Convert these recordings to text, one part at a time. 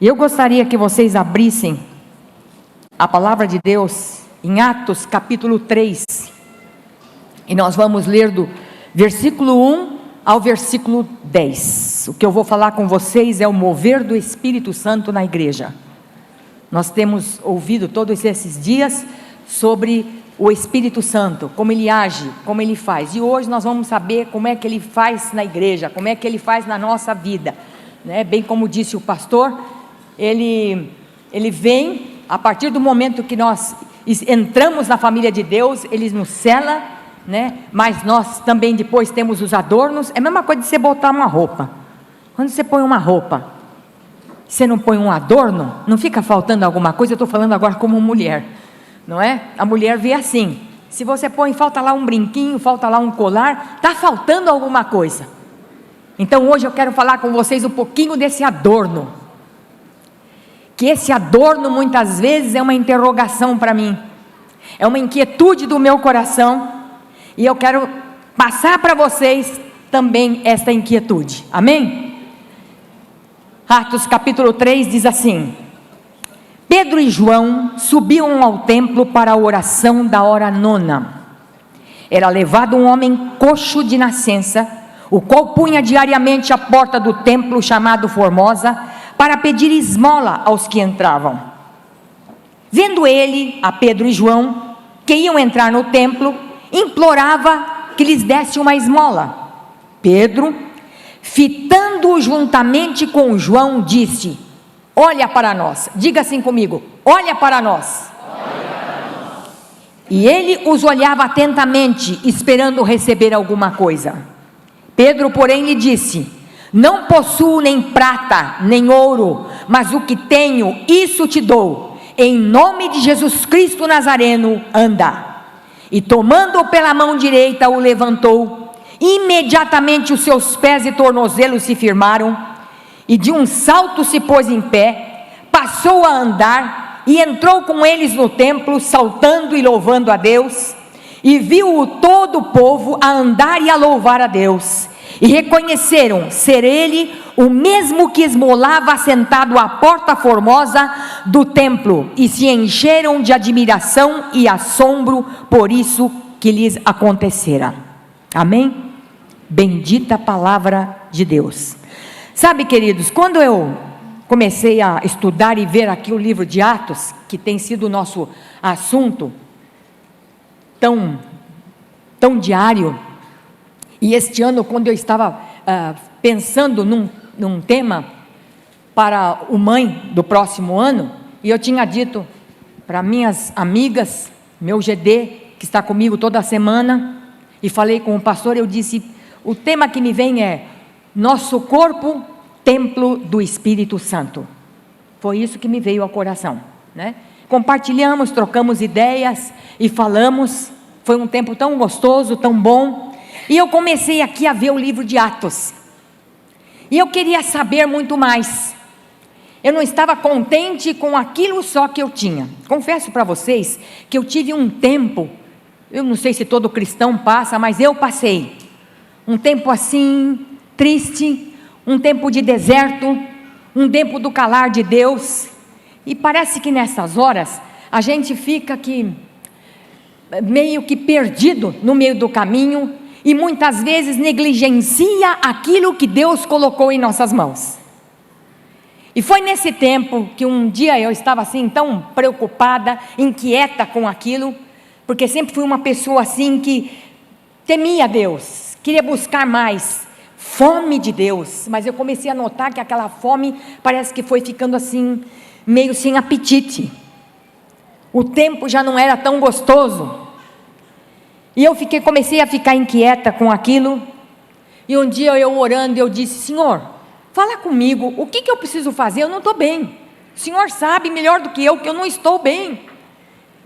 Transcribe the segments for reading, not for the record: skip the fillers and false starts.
E eu gostaria que vocês abrissem a palavra de Deus em Atos capítulo 3. E nós vamos ler do versículo 1 ao versículo 10. O que eu vou falar com vocês é o mover do Espírito Santo na igreja. Nós temos ouvido todos esses dias sobre o Espírito Santo, como ele age, como ele faz. E hoje nós vamos saber como é que ele faz na igreja, como é que ele faz na nossa vida, né? Bem como disse o pastor, ele vem a partir do momento que nós entramos na família de Deus, ele nos sela, né? Mas nós também depois temos os adornos. É a mesma coisa de você botar uma roupa. Quando você põe uma roupa, você não põe um adorno, não fica faltando alguma coisa. Eu estou falando agora como mulher, não é? A mulher vê assim, se você põe, falta lá um brinquinho, falta lá um colar, está faltando alguma coisa. Então hoje eu quero falar com vocês um pouquinho desse adorno, que esse adorno muitas vezes é uma interrogação para mim, é uma inquietude do meu coração, e eu quero passar para vocês também esta inquietude, amém? Atos capítulo 3 diz assim: Pedro e João subiam ao templo para a oração da hora nona. Era levado um homem coxo de nascença, o qual punha diariamente a porta do templo chamado Formosa, para pedir esmola aos que entravam. Vendo ele a Pedro e João, que iam entrar no templo, implorava que lhes desse uma esmola. Pedro, fitando-o juntamente com João, disse: olha para nós. Diga assim comigo: olha para nós. E ele os olhava atentamente, esperando receber alguma coisa. Pedro, porém, lhe disse: não possuo nem prata, nem ouro, mas o que tenho, isso te dou. Em nome de Jesus Cristo Nazareno, anda. E tomando-o pela mão direita, o levantou. Imediatamente os seus pés e tornozelos se firmaram, e de um salto se pôs em pé, passou a andar, e entrou com eles no templo, saltando e louvando a Deus. E viu-o todo o povo a andar e a louvar a Deus, e reconheceram ser ele o mesmo que esmolava sentado à porta formosa do templo, e se encheram de admiração e assombro por isso que lhes acontecera. Amém? Bendita a palavra de Deus. Sabe, queridos, quando eu comecei a estudar e ver aqui o livro de Atos, que tem sido o nosso assunto tão diário, e este ano, quando eu estava pensando num tema para o Mãe do próximo ano, e eu tinha dito para minhas amigas, meu GD, que está comigo toda semana, e falei com o pastor, eu disse: o tema que me vem é nosso corpo, templo do Espírito Santo. Foi isso que me veio ao coração, né? Compartilhamos, trocamos ideias e falamos. Foi um tempo tão gostoso, tão bom. E eu comecei aqui a ver o livro de Atos, e eu queria saber muito mais. Eu não estava contente com aquilo só que eu tinha. Confesso para vocês que eu tive um tempo, eu não sei se todo cristão passa, mas eu passei um tempo assim, triste, um tempo de deserto, um tempo do calar de Deus. E parece que nessas horas a gente fica aqui meio que perdido no meio do caminho, e muitas vezes negligencia aquilo que Deus colocou em nossas mãos. E foi nesse tempo que um dia eu estava assim tão preocupada, inquieta com aquilo, porque sempre fui uma pessoa assim que temia Deus, queria buscar mais, fome de Deus, mas eu comecei a notar que aquela fome parece que foi ficando assim, meio sem apetite. O tempo já não era tão gostoso. E eu comecei a ficar inquieta com aquilo. E um dia eu orando, eu disse: Senhor, fala comigo, o que eu preciso fazer? Eu não estou bem. O Senhor sabe melhor do que eu não estou bem.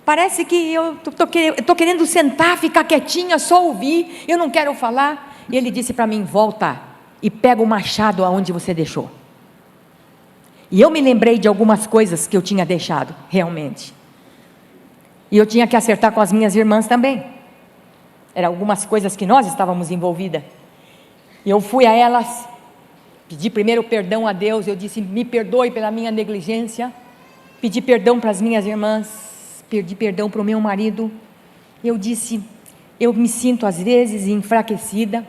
Parece que eu estou querendo sentar, ficar quietinha, só ouvir, eu não quero falar. E ele disse para mim: volta e pega o machado aonde você deixou. E eu me lembrei de algumas coisas que eu tinha deixado, realmente. E eu tinha que acertar com as minhas irmãs também. Eram algumas coisas que nós estávamos envolvidas. E eu fui a elas Pedi primeiro perdão a Deus, eu disse, me perdoe pela minha negligência. Pedi perdão para as minhas irmãs, pedi perdão para o meu marido. Eu disse, eu me sinto às vezes enfraquecida.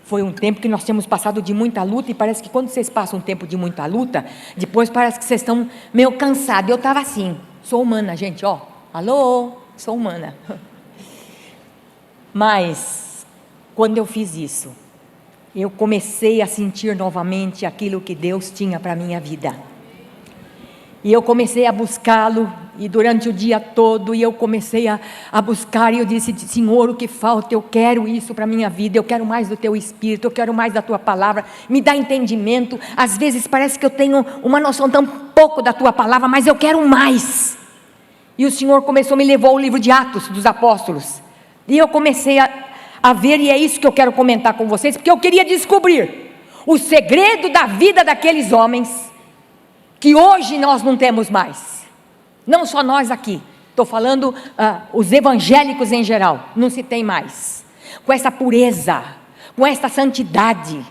Foi um tempo que nós temos passado de muita luta, e parece que quando vocês passam um tempo de muita luta, depois parece que vocês estão meio cansados. Eu estava assim, sou humana, gente, ó, alô, sou humana. Mas, quando eu fiz isso, eu comecei a sentir novamente aquilo que Deus tinha para a minha vida. E eu comecei a buscá-lo, e durante o dia todo, e eu comecei a buscar, e eu disse, Senhor, o que falta? Eu quero isso para a minha vida, eu quero mais do Teu Espírito, eu quero mais da Tua Palavra, me dá entendimento. Às vezes parece que eu tenho uma noção tão pouco da Tua Palavra, mas eu quero mais. E o Senhor me levou ao livro de Atos dos Apóstolos, e eu comecei a ver, e é isso que eu quero comentar com vocês, porque eu queria descobrir o segredo da vida daqueles homens, que hoje nós não temos mais. Não só nós aqui, estou falando os evangélicos em geral, não se tem mais. Com essa pureza, com esta santidade,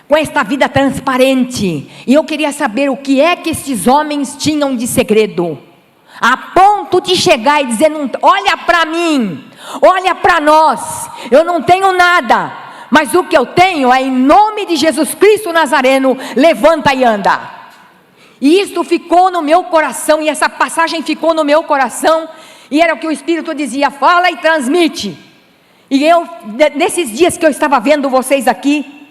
com esta vida transparente. E eu queria saber o que é que esses homens tinham de segredo, a ponto de chegar e dizer, olha para mim, olha para nós, eu não tenho nada, mas o que eu tenho é em nome de Jesus Cristo Nazareno, levanta e anda. E isso ficou no meu coração, e essa passagem ficou no meu coração, e era o que o Espírito dizia, fala e transmite. E eu, nesses dias que eu estava vendo vocês aqui,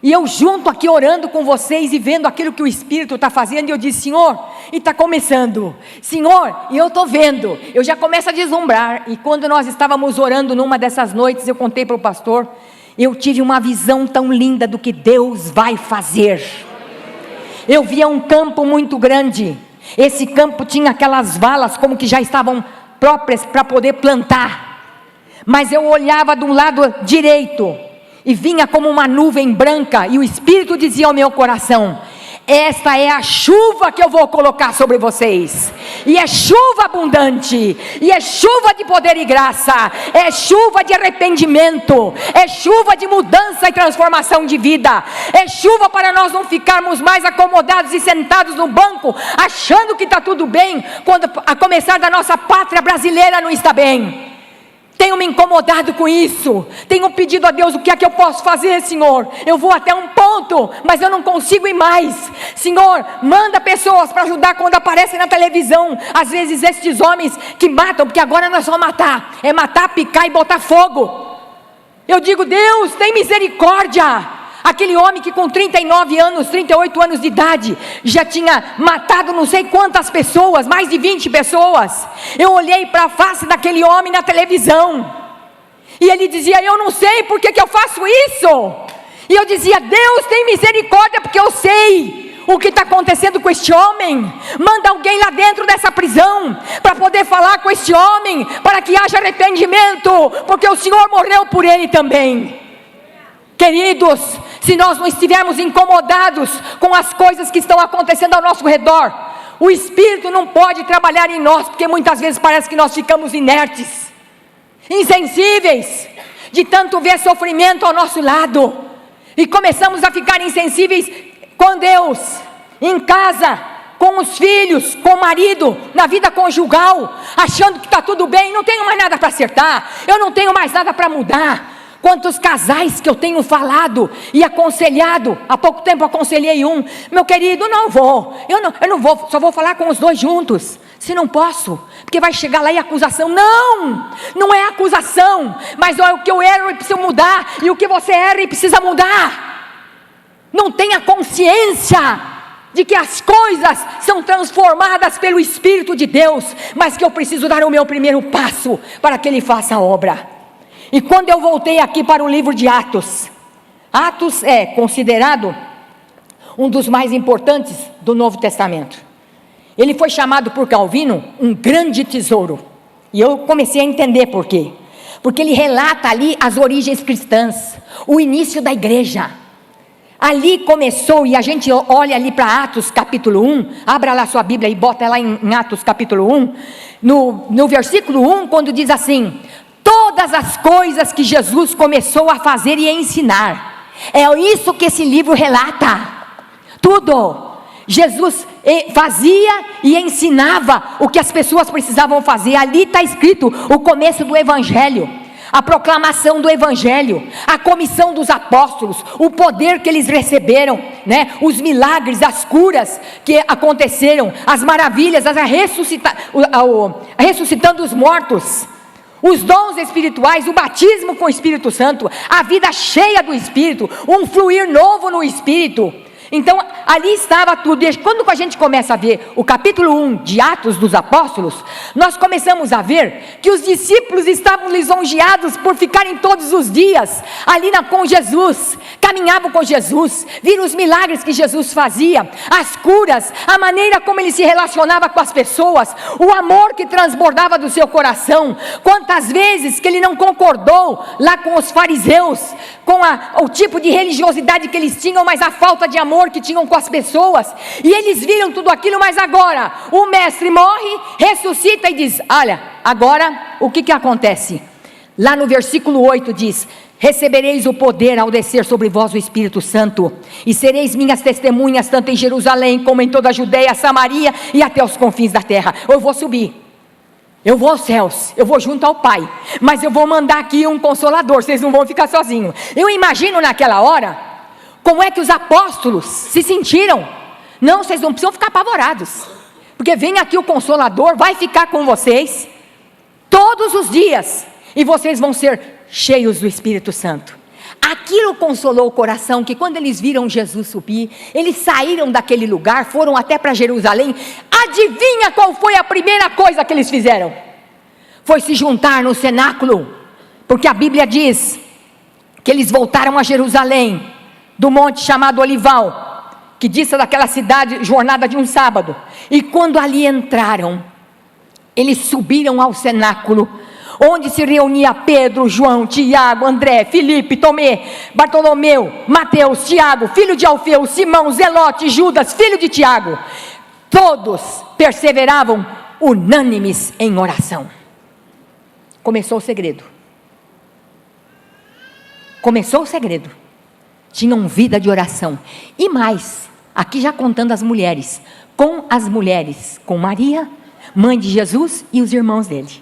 e eu junto aqui orando com vocês, e vendo aquilo que o Espírito está fazendo, e eu disse, Senhor, e está começando, Senhor, e eu estou vendo, eu já começo a deslumbrar. E quando nós estávamos orando numa dessas noites, eu contei para o pastor, eu tive uma visão tão linda do que Deus vai fazer. Eu via um campo muito grande, esse campo tinha aquelas valas como que já estavam próprias para poder plantar, mas eu olhava do lado direito, e vinha como uma nuvem branca, e o Espírito dizia ao meu coração, esta é a chuva que eu vou colocar sobre vocês, e é chuva abundante, e é chuva de poder e graça, é chuva de arrependimento, é chuva de mudança e transformação de vida, é chuva para nós não ficarmos mais acomodados e sentados no banco, achando que está tudo bem, quando a começar da nossa pátria brasileira não está bem. Tenho me incomodado com isso, tenho pedido a Deus, o que é que eu posso fazer, Senhor? Eu vou até um ponto, mas eu não consigo ir mais. Senhor, manda pessoas para ajudar quando aparecem na televisão, às vezes estes homens que matam, porque agora não é só matar, é matar, picar e botar fogo. Eu digo, Deus, tem misericórdia. Aquele homem que com 39 anos, 38 anos de idade, já tinha matado não sei quantas pessoas, mais de 20 pessoas. Eu olhei para a face daquele homem na televisão, e ele dizia, eu não sei por que eu faço isso. E eu dizia, Deus tem misericórdia, porque eu sei o que está acontecendo com este homem. Manda alguém lá dentro dessa prisão, para poder falar com este homem, para que haja arrependimento, porque o Senhor morreu por ele também. Queridos, se nós não estivermos incomodados com as coisas que estão acontecendo ao nosso redor, o Espírito não pode trabalhar em nós, porque muitas vezes parece que nós ficamos inertes, insensíveis, de tanto ver sofrimento ao nosso lado, e começamos a ficar insensíveis com Deus, em casa, com os filhos, com o marido, na vida conjugal, achando que está tudo bem, não tenho mais nada para acertar, eu não tenho mais nada para mudar. Quantos casais que eu tenho falado e aconselhado, há pouco tempo aconselhei um, meu querido, eu não vou, só vou falar com os dois juntos, se não posso, porque vai chegar lá e acusação. Não é acusação, mas o que eu erro e preciso mudar, e o que você erra e precisa mudar. Não tenha consciência de que as coisas são transformadas pelo Espírito de Deus, mas que eu preciso dar o meu primeiro passo para que Ele faça a obra. E quando eu voltei aqui para o livro de Atos, Atos é considerado um dos mais importantes do Novo Testamento. Ele foi chamado por Calvino um grande tesouro, e eu comecei a entender por quê. Porque ele relata ali as origens cristãs, o início da igreja. Ali começou, e a gente olha ali para Atos capítulo 1, abra lá sua Bíblia e bota lá em Atos capítulo 1, no versículo 1, quando diz assim, todas as coisas que Jesus começou a fazer e a ensinar, é isso que esse livro relata. tudo. Jesus fazia e ensinava o que as pessoas precisavam fazer. Ali está escrito o começo do Evangelho, a proclamação do Evangelho, a comissão dos apóstolos, o poder que eles receberam, né? Os milagres, as curas que aconteceram, as maravilhas, ressuscitando os mortos, os dons espirituais, o batismo com o Espírito Santo, a vida cheia do Espírito, um fluir novo no Espírito. Então ali estava tudo. E quando a gente começa a ver o capítulo 1 de Atos dos Apóstolos, nós começamos a ver que os discípulos estavam lisonjeados por ficarem todos os dias ali com Jesus, caminhavam com Jesus, viram os milagres que Jesus fazia, as curas, a maneira como ele se relacionava com as pessoas, o amor que transbordava do seu coração. Quantas vezes que ele não concordou lá com os fariseus, com o tipo de religiosidade que eles tinham, mas a falta de amor que tinham com as pessoas, e eles viram tudo aquilo. Mas agora o mestre morre, ressuscita e diz: olha, agora o que acontece? Lá no versículo 8 diz: recebereis o poder ao descer sobre vós o Espírito Santo, e sereis minhas testemunhas tanto em Jerusalém como em toda a Judeia, Samaria e até os confins da terra. Eu vou subir, eu vou aos céus, eu vou junto ao Pai, mas eu vou mandar aqui um consolador, vocês não vão ficar sozinhos. Eu imagino naquela hora como é que os apóstolos se sentiram. Não, vocês não precisam ficar apavorados, porque vem aqui o Consolador, vai ficar com vocês todos os dias, e vocês vão ser cheios do Espírito Santo. Aquilo consolou o coração, que quando eles viram Jesus subir, eles saíram daquele lugar, foram até para Jerusalém. Adivinha qual foi a primeira coisa que eles fizeram? Foi se juntar no cenáculo, porque a Bíblia diz que eles voltaram a Jerusalém, do monte chamado Olival, que dista daquela cidade jornada de um sábado. E quando ali entraram, eles subiram ao cenáculo, onde se reunia Pedro, João, Tiago, André, Filipe, Tomé, Bartolomeu, Mateus, Tiago, filho de Alfeu, Simão, Zelote, Judas, filho de Tiago. Todos perseveravam unânimes em oração. Começou o segredo. Começou o segredo. Tinham vida de oração. E mais, aqui já contando as mulheres, com Maria, mãe de Jesus, e os irmãos dele.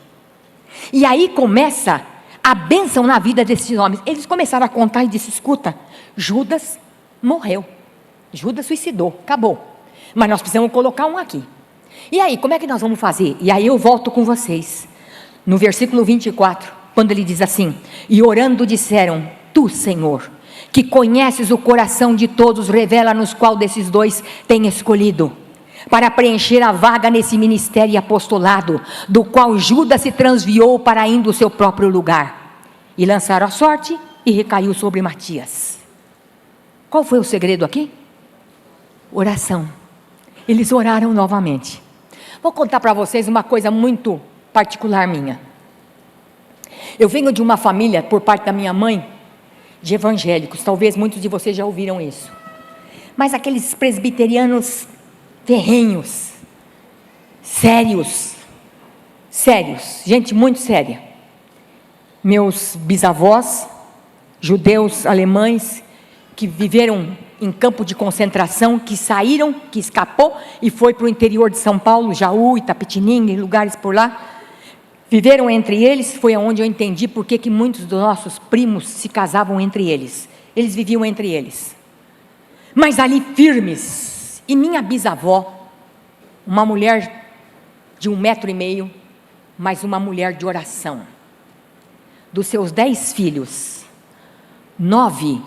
E aí começa a bênção na vida desses homens. Eles começaram a contar e disse: escuta, Judas morreu, Judas suicidou, acabou, mas nós precisamos colocar um aqui. E aí, como é que nós vamos fazer? E aí eu volto com vocês no versículo 24, quando ele diz assim: e orando disseram: tu, Senhor, que conheces o coração de todos, revela-nos qual desses dois tem escolhido, para preencher a vaga nesse ministério e apostolado, do qual Judas se transviou para indo o seu próprio lugar. E lançaram a sorte, e recaiu sobre Matias. Qual foi o segredo aqui? Oração. Eles oraram novamente. Vou contar para vocês uma coisa muito particular minha. Eu venho de uma família, por parte da minha mãe, de evangélicos. Talvez muitos de vocês já ouviram isso. Mas aqueles presbiterianos ferrenhos, sérios, gente muito séria. Meus bisavós, judeus alemães, que viveram em campo de concentração, que saíram, que escapou e foi para o interior de São Paulo, Jaú, Itapetininga, lugares por lá. Viveram entre eles. Foi onde eu entendi por que muitos dos nossos primos se casavam entre eles. Eles viviam entre eles, mas ali firmes. E minha bisavó, uma mulher de 1,5 m, mas uma mulher de oração. Dos seus 10 filhos, 9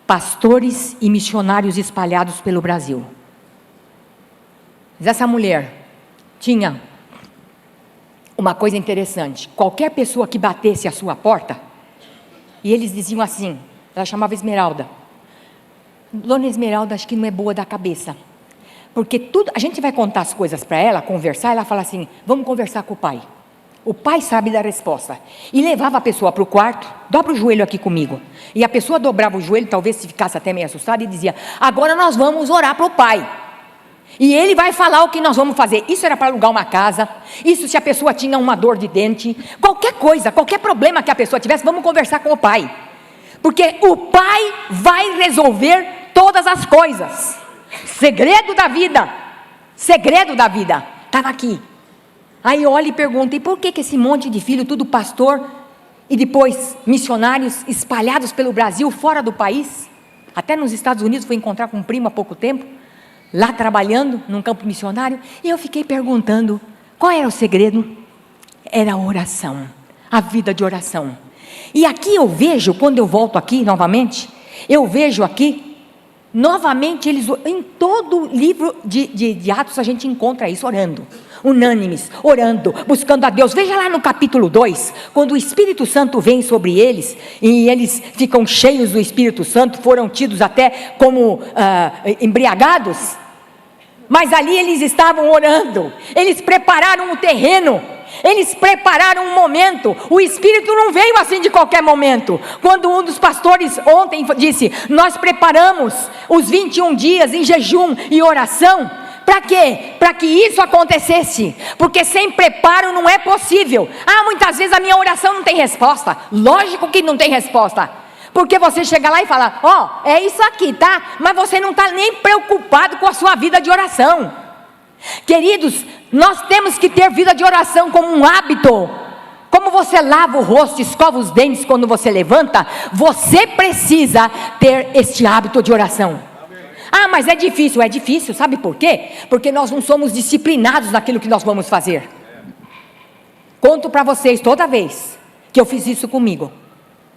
pastores e missionários espalhados pelo Brasil. Mas essa mulher tinha uma coisa interessante: qualquer pessoa que batesse a sua porta, e eles diziam assim, ela chamava Esmeralda: Dona Esmeralda, acho que não é boa da cabeça, porque tudo, a gente vai contar as coisas para ela, conversar, ela fala assim: vamos conversar com o pai. O pai sabe da resposta. E levava a pessoa para o quarto: dobra o joelho aqui comigo. E a pessoa dobrava o joelho, talvez se ficasse até meio assustada, e dizia: agora nós vamos orar para o pai, e ele vai falar o que nós vamos fazer. Isso era para alugar uma casa, isso se a pessoa tinha uma dor de dente, qualquer coisa, qualquer problema que a pessoa tivesse, vamos conversar com o pai, porque o pai vai resolver todas as coisas. Segredo da vida. Segredo da vida. Estava aqui. Aí olha e pergunta, e por que esse monte de filho, tudo pastor, e depois missionários espalhados pelo Brasil, fora do país? Até nos Estados Unidos, fui encontrar com um primo há pouco tempo, lá trabalhando, num campo missionário, e eu fiquei perguntando, qual era o segredo? Era a oração, a vida de oração. E aqui eu vejo, quando eu volto aqui novamente, eu vejo aqui, novamente, eles, em todo livro de Atos, a gente encontra isso, orando, unânimes, orando, buscando a Deus. Veja lá no capítulo 2, quando o Espírito Santo vem sobre eles, e eles ficam cheios do Espírito Santo, foram tidos até como embriagados, mas ali eles estavam orando, eles prepararam o terreno, eles prepararam um momento. O Espírito não veio assim de qualquer momento. Quando um dos pastores ontem disse, nós preparamos os 21 dias em jejum e oração, para quê? Para que isso acontecesse, porque sem preparo não é possível. Muitas vezes a minha oração não tem resposta. Lógico que não tem resposta, porque você chega lá e fala, é isso aqui, tá? Mas você não está nem preocupado com a sua vida de oração. Queridos, nós temos que ter vida de oração como um hábito. Como você lava o rosto, escova os dentes quando você levanta, você precisa ter este hábito de oração. Mas é difícil, sabe por quê? Porque nós não somos disciplinados naquilo que nós vamos fazer. Conto para vocês toda vez que eu fiz isso comigo,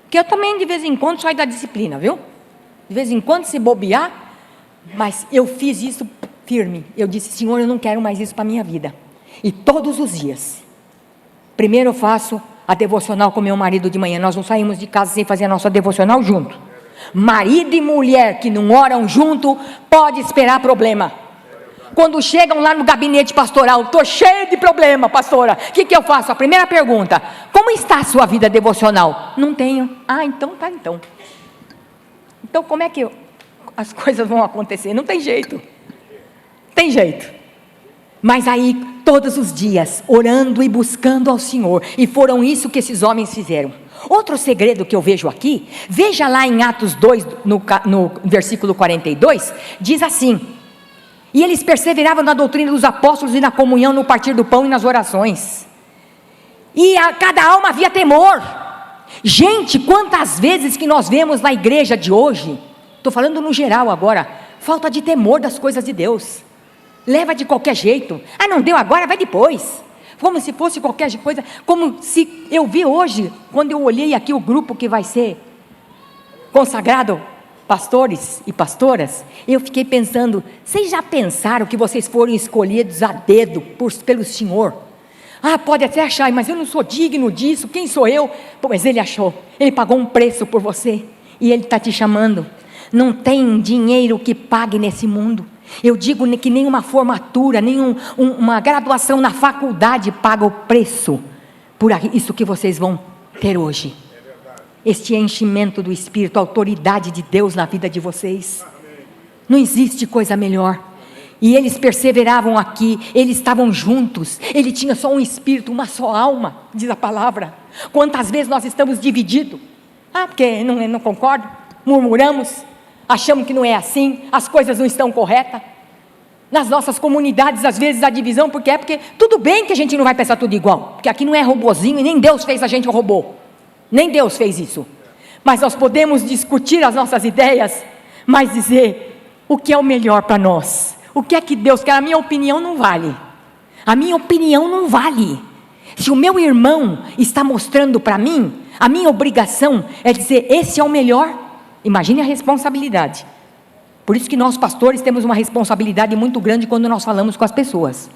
que eu também de vez em quando saio da disciplina, viu? De vez em quando se bobear, mas eu fiz isso firme. Eu disse, Senhor, eu não quero mais isso para a minha vida. E todos os dias, primeiro eu faço a devocional com meu marido de manhã. Nós não saímos de casa sem fazer a nossa devocional junto. Marido e mulher que não oram junto, pode esperar problema. Quando chegam lá no gabinete pastoral, estou cheio de problema, pastora, o que eu faço? A primeira pergunta, como está a sua vida devocional? Não tenho. Então como é que as coisas vão acontecer? Não tem jeito. Mas aí, todos os dias, orando e buscando ao Senhor, e foram isso que esses homens fizeram. Outro segredo que eu vejo aqui, veja lá em Atos 2, no versículo 42, diz assim, e eles perseveravam na doutrina dos apóstolos e na comunhão, no partir do pão e nas orações, e a cada alma havia temor. Gente, quantas vezes que nós vemos na igreja de hoje, estou falando no geral agora, falta de temor das coisas de Deus. Leva de qualquer jeito. Não deu agora, vai depois. Como se fosse qualquer coisa. Como se eu vi hoje, quando eu olhei aqui o grupo que vai ser consagrado, pastores e pastoras, eu fiquei pensando, vocês já pensaram que vocês foram escolhidos a dedo pelo Senhor? Pode até achar, mas eu não sou digno disso, quem sou eu? Mas Ele achou, Ele pagou um preço por você, e Ele está te chamando. Não tem dinheiro que pague nesse mundo. Eu digo que nenhuma formatura, uma graduação na faculdade paga o preço por isso que vocês vão ter hoje. Este enchimento do Espírito, a autoridade de Deus na vida de vocês. Não existe coisa melhor. E eles perseveravam aqui, eles estavam juntos, ele tinha só um espírito, uma só alma, diz a palavra. Quantas vezes nós estamos divididos? Porque não concordo, murmuramos, achamos que não é assim, as coisas não estão corretas. Nas nossas comunidades, às vezes, a divisão, porque tudo bem que a gente não vai pensar tudo igual, porque aqui não é robozinho, e nem Deus fez a gente um robô, nem Deus fez isso, mas nós podemos discutir as nossas ideias, mas dizer o que é o melhor para nós, o que é que Deus quer. A minha opinião não vale, se o meu irmão está mostrando para mim, a minha obrigação é dizer, esse é o melhor. Imagine a responsabilidade. Por isso que nós pastores temos uma responsabilidade muito grande quando nós falamos com as pessoas.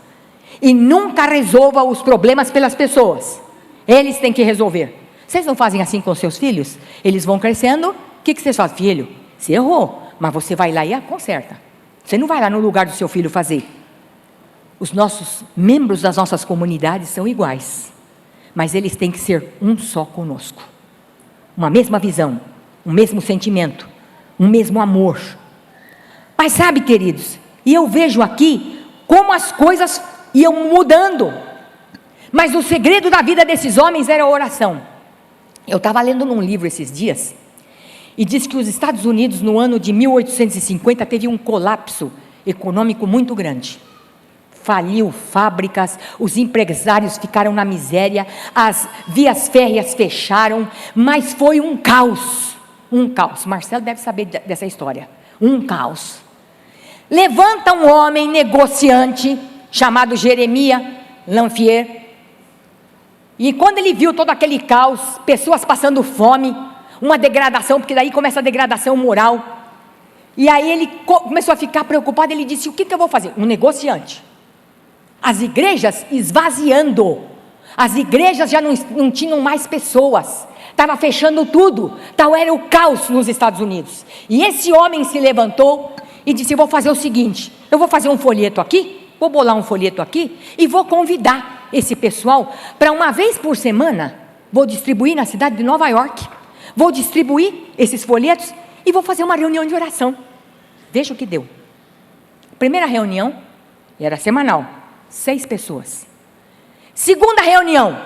E nunca resolva os problemas pelas pessoas. Eles têm que resolver. Vocês não fazem assim com seus filhos? Eles vão crescendo, o que vocês fazem? Filho, você errou, mas você vai lá e conserta. Você não vai lá no lugar do seu filho fazer. Os nossos membros das nossas comunidades são iguais, mas eles têm que ser um só conosco. Uma mesma visão, um mesmo sentimento, um mesmo amor. Mas sabe, queridos, e eu vejo aqui como as coisas iam mudando, mas o segredo da vida desses homens era a oração. Eu estava lendo num livro esses dias, e diz que os Estados Unidos no ano de 1850 teve um colapso econômico muito grande. Faliu fábricas, os empresários ficaram na miséria, as vias férreas fecharam, mas foi um caos. Marcelo deve saber dessa história. Um caos. Levanta um homem negociante, chamado Jeremias Lanphier, e quando ele viu todo aquele caos, pessoas passando fome, uma degradação, porque daí começa a degradação moral, e aí ele começou a ficar preocupado. Ele disse: o que eu vou fazer? Um negociante. As igrejas esvaziando, as igrejas já não tinham mais pessoas, estava fechando tudo, tal era o caos nos Estados Unidos. E esse homem se levantou e disse: eu vou fazer o seguinte, eu vou fazer um folheto aqui, vou bolar um folheto aqui, e vou convidar esse pessoal para uma vez por semana, vou distribuir na cidade de Nova York, vou distribuir esses folhetos e vou fazer uma reunião de oração. Veja o que deu. Primeira reunião, era semanal, 6 pessoas. Segunda reunião,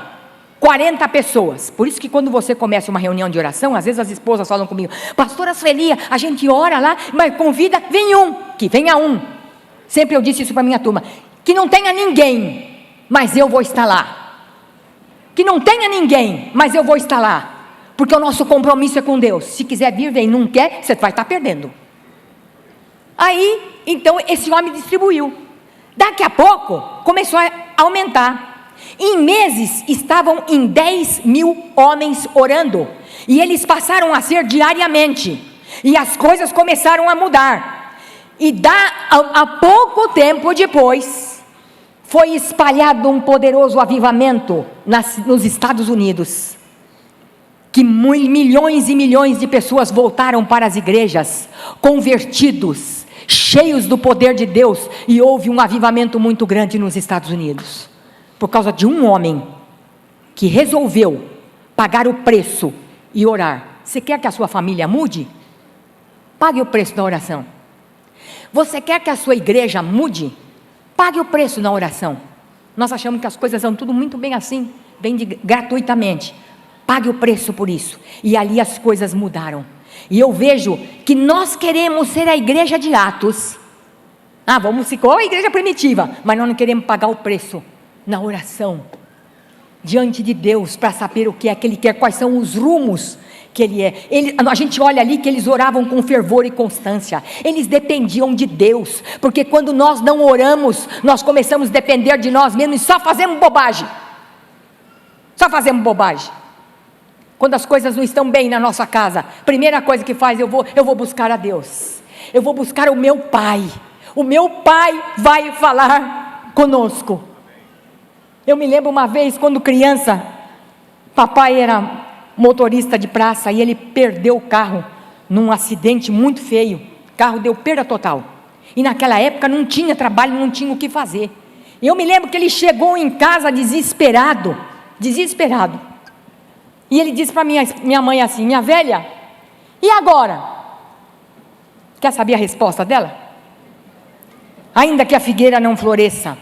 40 pessoas. Por isso que quando você começa uma reunião de oração, às vezes as esposas falam comigo: pastora Sueli, a gente ora lá, mas convida, que venha um. Sempre eu disse isso para minha turma: que não tenha ninguém, mas eu vou estar lá. Que não tenha ninguém, mas eu vou estar lá. Porque o nosso compromisso é com Deus. Se quiser vir, vem. Não quer, você vai estar perdendo. Aí, então, esse homem distribuiu. Daqui a pouco, começou a aumentar. Em meses, estavam em 10 mil homens orando. E eles passaram a ser diariamente. E as coisas começaram a mudar. E a pouco tempo depois, foi espalhado um poderoso avivamento nos Estados Unidos, que milhões e milhões de pessoas voltaram para as igrejas, convertidos, cheios do poder de Deus, e houve um avivamento muito grande nos Estados Unidos, por causa de um homem, que resolveu pagar o preço e orar. Você quer que a sua família mude? Pague o preço da oração. Você quer que a sua igreja mude? Pague o preço na oração. Nós achamos que as coisas são tudo muito bem assim, gratuitamente. Pague o preço por isso. E ali as coisas mudaram. E eu vejo que nós queremos ser a igreja de Atos. Vamos ser igual a igreja primitiva, mas nós não queremos pagar o preço na oração, diante de Deus, para saber o que é que Ele quer, quais são os rumos que Ele é. A gente olha ali que eles oravam com fervor e constância, eles dependiam de Deus, porque quando nós não oramos, nós começamos a depender de nós mesmos e só fazemos bobagem. Quando as coisas não estão bem na nossa casa, primeira coisa que faz, eu vou buscar a Deus, eu vou buscar o meu Pai vai falar conosco. Eu me lembro uma vez, quando criança, papai era motorista de praça, e ele perdeu o carro, num acidente muito feio, o carro deu perda total, e naquela época não tinha trabalho, não tinha o que fazer, e eu me lembro que ele chegou em casa desesperado, e ele disse para minha mãe assim: minha velha, e agora? Quer saber a resposta dela? Ainda que a figueira não floresça,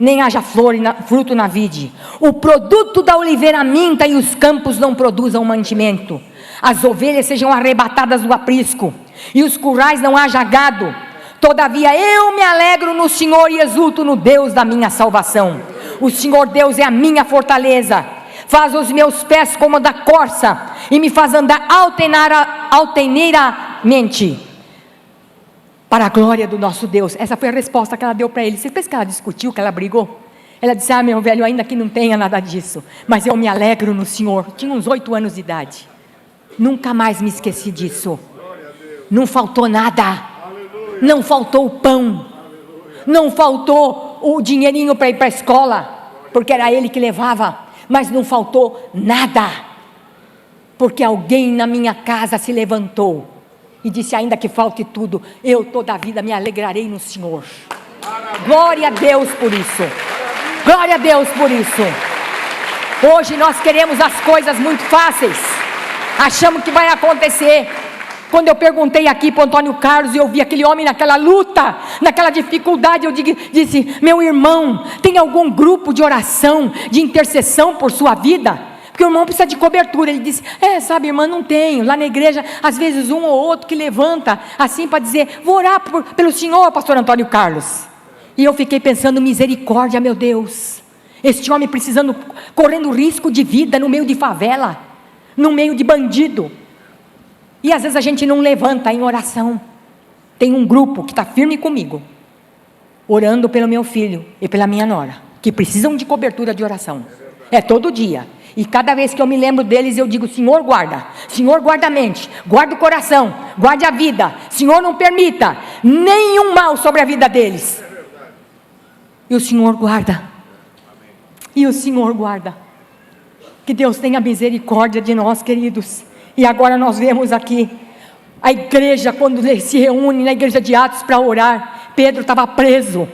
nem haja fruto na vide, o produto da oliveira minta e os campos não produzam mantimento, as ovelhas sejam arrebatadas do aprisco e os currais não haja gado, todavia eu me alegro no Senhor e exulto no Deus da minha salvação. O Senhor Deus é a minha fortaleza, faz os meus pés como da corça e me faz andar altaneiramente para a glória do nosso Deus. Essa foi a resposta que ela deu para ele. Você pensa que ela discutiu, que ela brigou? Ela disse: meu velho, ainda que não tenha nada disso, mas eu me alegro no Senhor. Tinha uns 8 anos de idade. Nunca mais me esqueci disso. Não faltou nada. Não faltou o pão. Não faltou o dinheirinho para ir para a escola, porque era ele que levava. Mas não faltou nada, porque alguém na minha casa se levantou e disse: ainda que falte tudo, eu toda a vida me alegrarei no Senhor. Glória a Deus por isso. Glória a Deus por isso. Hoje nós queremos as coisas muito fáceis, achamos que vai acontecer. Quando eu perguntei aqui para o Antônio Carlos, e eu vi aquele homem naquela luta, naquela dificuldade, eu disse: meu irmão, tem algum grupo de oração, de intercessão por sua vida? porque o irmão precisa de cobertura. Ele disse, sabe, irmã, não tenho. Lá na igreja, às vezes um ou outro que levanta, assim para dizer, vou orar pelo senhor, pastor Antônio Carlos. E eu fiquei pensando, misericórdia, meu Deus, este homem precisando, correndo risco de vida no meio de favela, no meio de bandido. E às vezes a gente não levanta em oração. Tem um grupo que está firme comigo, orando pelo meu filho e pela minha nora, que precisam de cobertura de oração. É todo dia. E cada vez que eu me lembro deles, eu digo, Senhor guarda a mente, guarda o coração, guarde a vida. Senhor, não permita nenhum mal sobre a vida deles. E o Senhor guarda. E o Senhor guarda. Que Deus tenha misericórdia de nós, queridos. E agora nós vemos aqui, a igreja, quando se reúne na igreja de Atos para orar, Pedro estava preso.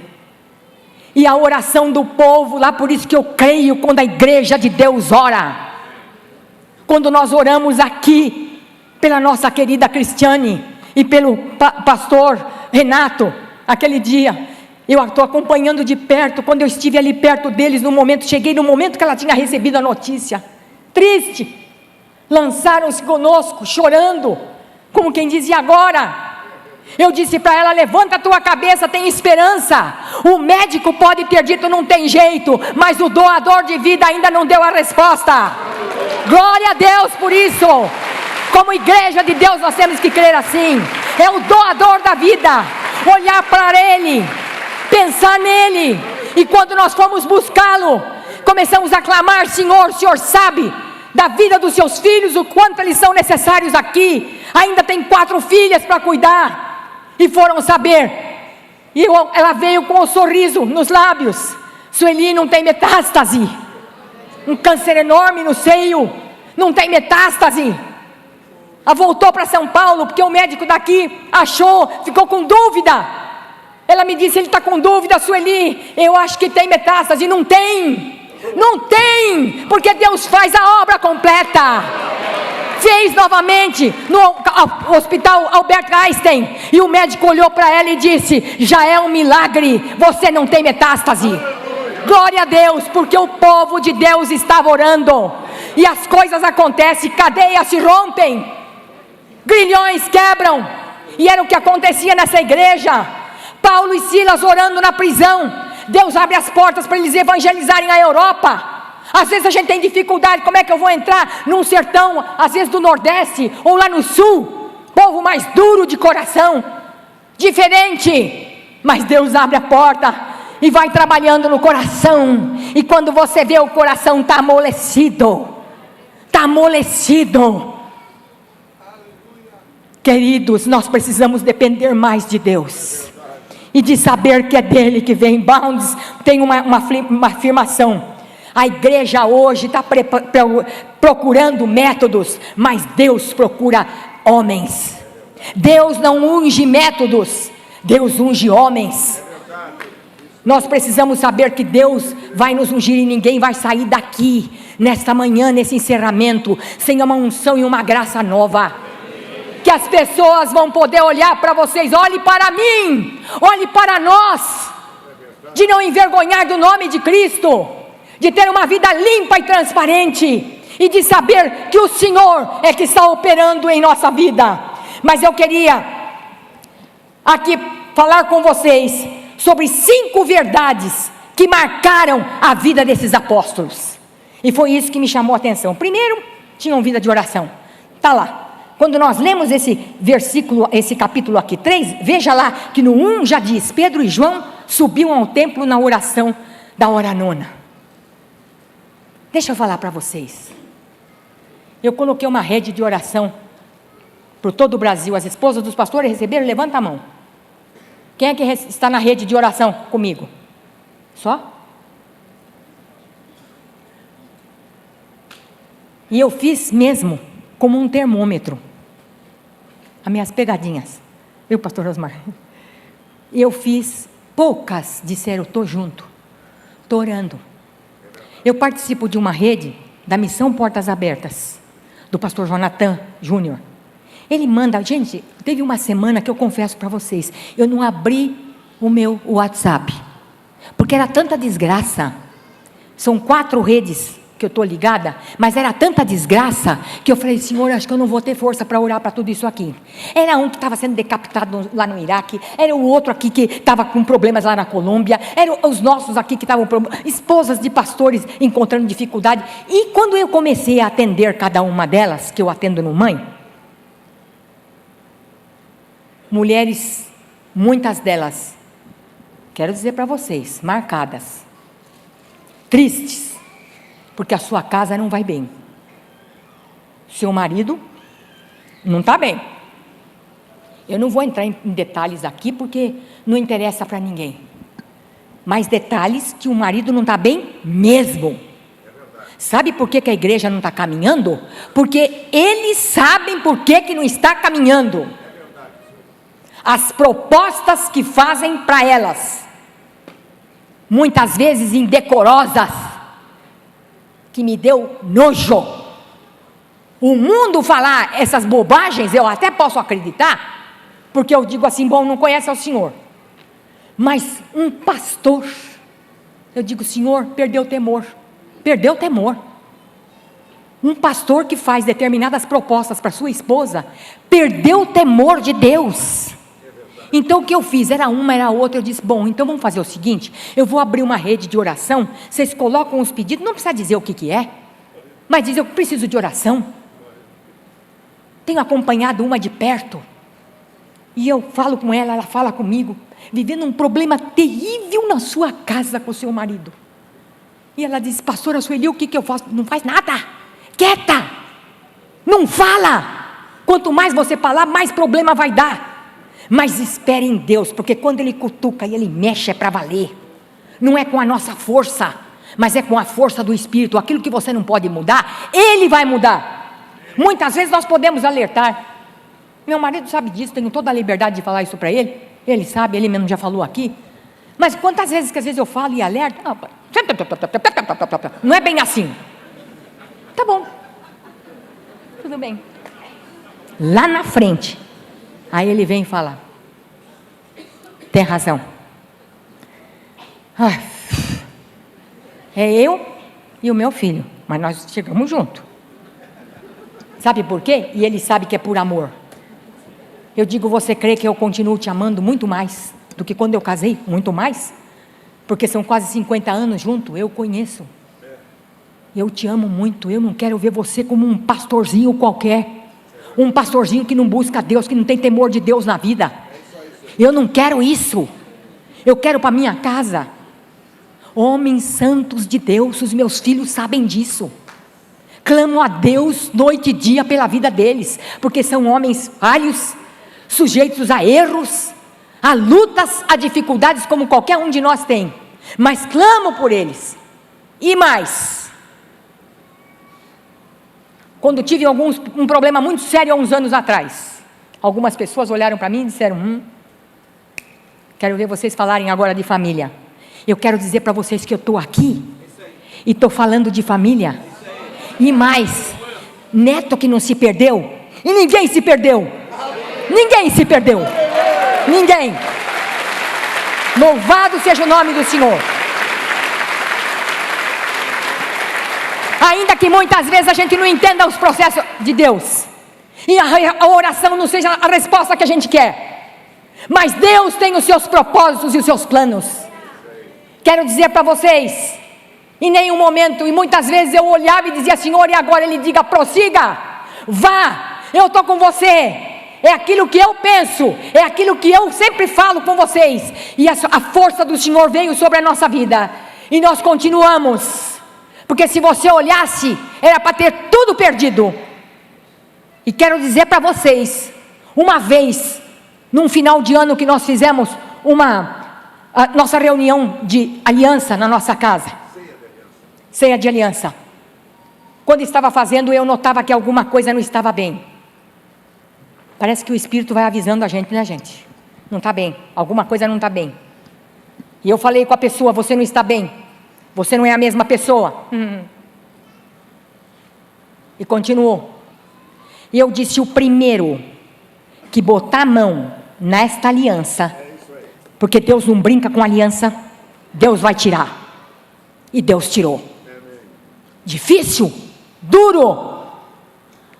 E a oração do povo lá, por isso que eu creio quando a igreja de Deus ora. Quando nós oramos aqui, pela nossa querida Cristiane, e pelo pastor Renato, aquele dia, eu estou acompanhando de perto, quando eu estive ali perto deles, cheguei no momento que ela tinha recebido a notícia, triste, lançaram-se conosco, chorando, como quem dizia agora. Eu disse para ela, levanta a tua cabeça, tem esperança. O médico pode ter dito não tem jeito, mas o doador de vida ainda não deu a resposta. Glória a Deus por isso. Como igreja de Deus nós temos que crer assim. É o doador da vida. Olhar para Ele, pensar nele. E quando nós fomos buscá-lo, começamos a clamar, Senhor, o Senhor sabe da vida dos seus filhos, o quanto eles são necessários aqui. Ainda tem 4 filhas para cuidar. E foram saber, e ela veio com um sorriso nos lábios. Sueli não tem metástase, um câncer enorme no seio, não tem metástase. Ela voltou para São Paulo, porque o médico daqui achou, ficou com dúvida. Ela me disse, ele está com dúvida, Sueli, eu acho que tem metástase. Não tem, porque Deus faz a obra completa. Fez novamente no hospital Albert Einstein, e o médico olhou para ela e disse, já é um milagre, você não tem metástase. Glória a Deus, porque o povo de Deus estava orando, e as coisas acontecem, cadeias se rompem, grilhões quebram, e era o que acontecia nessa igreja. Paulo e Silas orando na prisão, Deus abre as portas para eles evangelizarem a Europa. Às vezes a gente tem dificuldade, como é que eu vou entrar num sertão, às vezes do Nordeste, ou lá no Sul, povo mais duro de coração, diferente, mas Deus abre a porta, e vai trabalhando no coração, e quando você vê o coração está amolecido, queridos, nós precisamos depender mais de Deus, e de saber que é dele que vem. Bounds tem uma afirmação, a igreja hoje está procurando métodos, mas Deus procura homens. Deus não unge métodos, Deus unge homens. Nós precisamos saber que Deus vai nos ungir, e ninguém vai sair daqui, nesta manhã, nesse encerramento, sem uma unção e uma graça nova. Que as pessoas vão poder olhar para vocês, olhe para mim, olhe para nós, de não envergonhar do nome de Cristo, de ter uma vida limpa e transparente, e de saber que o Senhor é que está operando em nossa vida. Mas eu queria aqui falar com vocês sobre 5 verdades que marcaram a vida desses apóstolos, e foi isso que me chamou a atenção. Primeiro, tinham vida de oração, está lá. Quando nós lemos esse versículo, esse capítulo aqui 3, veja lá que no 1 já diz, Pedro e João subiam ao templo na oração da hora nona. Deixa eu falar para vocês, eu coloquei uma rede de oração por todo o Brasil. As esposas dos pastores receberam? Levanta a mão. Quem é que está na rede de oração comigo? Só? E eu fiz mesmo como um termômetro as minhas pegadinhas, viu, pastor Osmar? Eu fiz, poucas disseram, estou junto, estou orando. Eu participo de uma rede da Missão Portas Abertas, do pastor Jonathan Júnior. Ele manda, gente, teve uma semana que eu confesso para vocês, eu não abri o meu WhatsApp, porque era tanta desgraça. São 4 redes que eu estou ligada, mas era tanta desgraça, que eu falei, Senhor, acho que eu não vou ter força para orar para tudo isso aqui. Era um que estava sendo decapitado lá no Iraque, era o outro aqui que estava com problemas lá na Colômbia, eram os nossos aqui que estavam, esposas de pastores encontrando dificuldade, e quando eu comecei a atender cada uma delas, que eu atendo no Mãe, mulheres, muitas delas, quero dizer para vocês, marcadas, tristes, porque a sua casa não vai bem, seu marido não está bem. Eu não vou entrar em detalhes aqui, porque não interessa para ninguém, mas detalhes que o marido não está bem mesmo. Sabe por que a igreja não está caminhando? Porque eles sabem por que não está caminhando. As propostas que fazem para elas, muitas vezes indecorosas, que me deu nojo. O mundo falar essas bobagens, eu até posso acreditar, porque eu digo assim, bom, não conhece ao Senhor. Mas um pastor, eu digo, Senhor, perdeu o temor. Perdeu o temor. Um pastor que faz determinadas propostas para sua esposa, perdeu o temor de Deus. Então o que eu fiz, era uma, era outra, eu disse, bom, então vamos fazer o seguinte, eu vou abrir uma rede de oração, vocês colocam os pedidos, não precisa dizer o que é, mas diz, eu preciso de oração. Tenho acompanhado uma de perto, e eu falo com ela, ela fala comigo, vivendo um problema terrível na sua casa com o seu marido. E ela diz, pastora Sueli, o que eu faço? Não faz nada, quieta, não fala. Quanto mais você falar, mais problema vai dar. Mas espere em Deus, porque quando Ele cutuca e Ele mexe é para valer. Não é com a nossa força, mas é com a força do Espírito. Aquilo que você não pode mudar, Ele vai mudar. Muitas vezes nós podemos alertar. Meu marido sabe disso, tenho toda a liberdade de falar isso para ele. Ele sabe, ele mesmo já falou aqui. Mas quantas vezes que às vezes eu falo e alerto, não é bem assim. Tá bom, tudo bem. Lá na frente, aí ele vem e fala, tem razão. É eu e o meu filho, mas nós chegamos juntos. Sabe por quê? E ele sabe que é por amor. Eu digo, você crê que eu continuo te amando muito mais do que quando eu casei? Muito mais? Porque são quase 50 anos juntos, eu conheço. Eu te amo muito, eu não quero ver você como um pastorzinho qualquer. Um pastorzinho que não busca Deus, que não tem temor de Deus na vida. Eu não quero isso. Eu quero para minha casa homens santos de Deus. Os meus filhos sabem disso. Clamo a Deus noite e dia pela vida deles, porque são homens falhos, sujeitos a erros, a lutas, a dificuldades como qualquer um de nós tem, mas clamo por eles. E mais, quando tive um problema muito sério há uns anos atrás, algumas pessoas olharam para mim e disseram, quero ver vocês falarem agora de família. Eu quero dizer para vocês que eu estou aqui e estou falando de família. E mais, neto que não se perdeu, e ninguém se perdeu. Ninguém se perdeu. Ninguém. Louvado seja o nome do Senhor. Ainda que muitas vezes a gente não entenda os processos de Deus, e a oração não seja a resposta que a gente quer, mas Deus tem os seus propósitos e os seus planos. Quero dizer para vocês, em nenhum momento, e muitas vezes eu olhava e dizia, Senhor, e agora Ele diga, prossiga, vá, eu estou com você. É aquilo que eu penso, é aquilo que eu sempre falo com vocês, e a força do Senhor veio sobre a nossa vida, e nós continuamos, porque se você olhasse, era para ter tudo perdido. E quero dizer para vocês, uma vez, num final de ano que nós fizemos a nossa reunião de aliança na nossa casa, ceia de aliança, quando estava fazendo, eu notava que alguma coisa não estava bem. Parece que o Espírito vai avisando a gente, né, gente? Não está bem, alguma coisa não está bem. E eu falei com a pessoa, você não está bem, você não é a mesma pessoa. E continuou. E eu disse, o primeiro que botar a mão nesta aliança, porque Deus não brinca com aliança, Deus vai tirar. E Deus tirou. difícil, duro,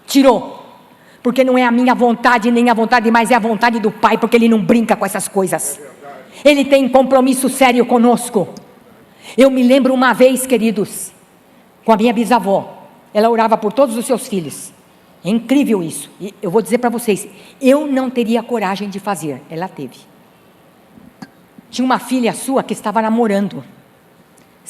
tirou, porque não é a minha vontade, nem a vontade, mas é a vontade do Pai, porque Ele não brinca com essas coisas, Ele tem compromisso sério conosco. Eu me lembro uma vez, queridos, com a minha bisavó, ela orava por todos os seus filhos, é incrível isso, e eu vou dizer para vocês, eu não teria coragem de fazer, ela teve. Tinha uma filha sua que estava namorando,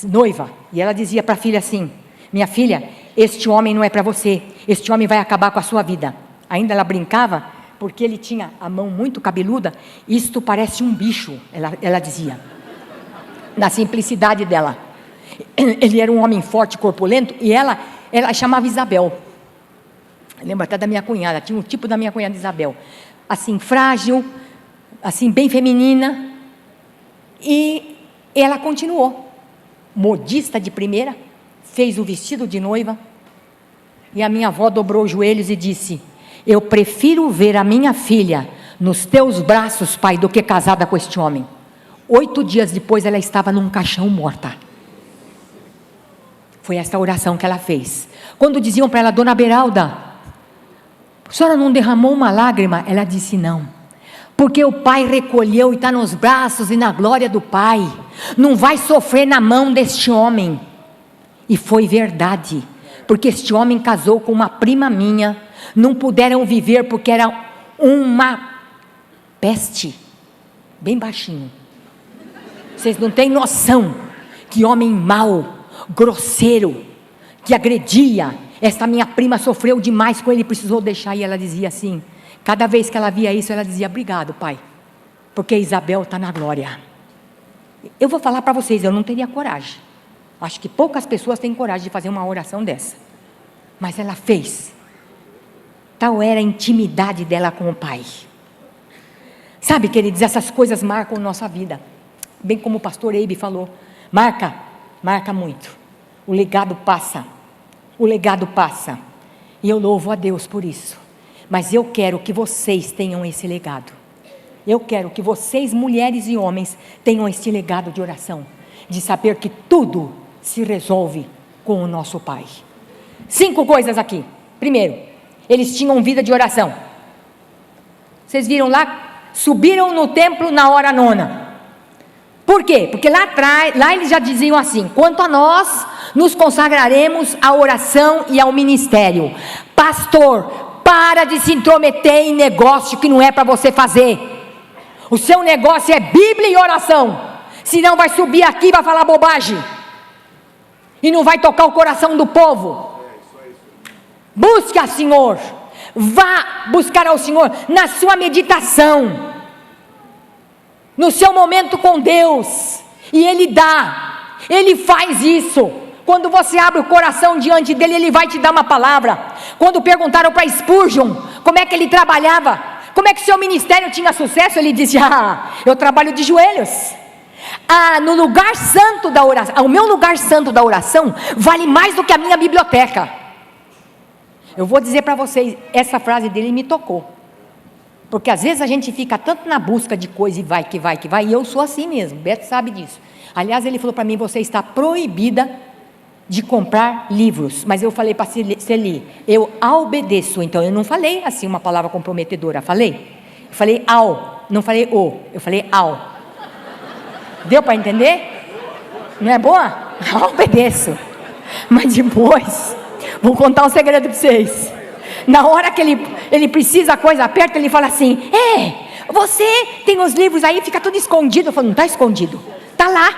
noiva, e ela dizia para a filha assim: minha filha, este homem não é para você, este homem vai acabar com a sua vida. Ainda ela brincava, porque ele tinha a mão muito cabeluda, isto parece um bicho, ela dizia, na simplicidade dela. Ele era um homem forte, corpulento, e ela chamava Isabel, lembra até da minha cunhada, tinha um tipo da minha cunhada Isabel, assim frágil, assim bem feminina, e ela continuou, modista de primeira, fez o vestido de noiva, e a minha avó dobrou os joelhos e disse: eu prefiro ver a minha filha nos teus braços, pai, do que casada com este homem. 8 dias depois ela estava num caixão morta. Foi essa oração que ela fez. Quando diziam para ela: dona Beralda, a senhora não derramou uma lágrima? Ela disse: não, porque o pai recolheu e está nos braços e na glória do pai, não vai sofrer na mão deste homem. E foi verdade, porque este homem casou com uma prima minha, não puderam viver porque era uma peste, bem baixinho, vocês não têm noção, que homem mau, grosseiro, que agredia. Esta minha prima sofreu demais com ele, precisou deixar, e ela dizia assim, cada vez que ela via isso, ela dizia: obrigado, pai, porque Isabel está na glória. Eu vou falar para vocês, eu não teria coragem, acho que poucas pessoas têm coragem de fazer uma oração dessa, mas ela fez. Tal era a intimidade dela com o pai. Sabe, queridos, essas coisas marcam nossa vida, bem como o pastor Eibe falou, marca muito, o legado passa, e eu louvo a Deus por isso. Mas eu quero que vocês tenham esse legado, eu quero que vocês, mulheres e homens, tenham este legado de oração, de saber que tudo se resolve com o nosso Pai. 5 coisas aqui. Primeiro, eles tinham vida de oração. Vocês viram lá? Subiram no templo na hora 9. Por quê? Porque lá atrás, lá eles já diziam assim: quanto a nós, nos consagraremos à oração e ao ministério. Pastor, para de se intrometer em negócio que não é para você fazer. O seu negócio é Bíblia e oração, senão vai subir aqui e vai falar bobagem, e não vai tocar o coração do povo. Busque ao Senhor, vá buscar ao Senhor na sua meditação, no seu momento com Deus, e Ele dá, Ele faz isso. Quando você abre o coração diante dEle, Ele vai te dar uma palavra. Quando perguntaram para Spurgeon como é que ele trabalhava, como é que seu ministério tinha sucesso, ele disse: eu trabalho de joelhos. No lugar santo da oração, o meu lugar santo da oração vale mais do que a minha biblioteca. Eu vou dizer para vocês, essa frase dele me tocou, porque às vezes a gente fica tanto na busca de coisa e vai, e eu sou assim mesmo, Beto sabe disso. Aliás, ele falou para mim: você está proibida de comprar livros. Mas eu falei para Celi, eu obedeço. Então eu não falei assim uma palavra comprometedora, falei não falei eu falei ao. Deu para entender? Não é boa? Obedeço. Mas depois vou contar um segredo para vocês. Na hora que ele precisa, a coisa aperta, ele fala assim: você tem os livros aí, fica tudo escondido. Eu falo: não está escondido, está lá,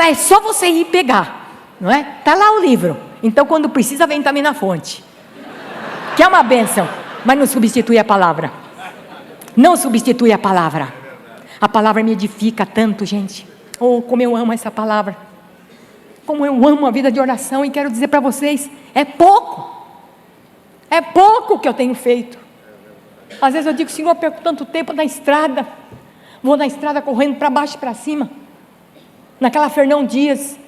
é só você ir pegar, não é? Está lá o livro. Então quando precisa, vem também na fonte, que é uma bênção, mas não substitui a palavra. Não substitui a palavra. A palavra me edifica tanto, gente. Oh, como eu amo essa palavra, como eu amo a vida de oração. E quero dizer para vocês, é pouco que eu tenho feito. Às vezes eu digo: Senhor, eu perco tanto tempo na estrada, vou na estrada correndo para baixo e para cima, naquela Fernão Dias,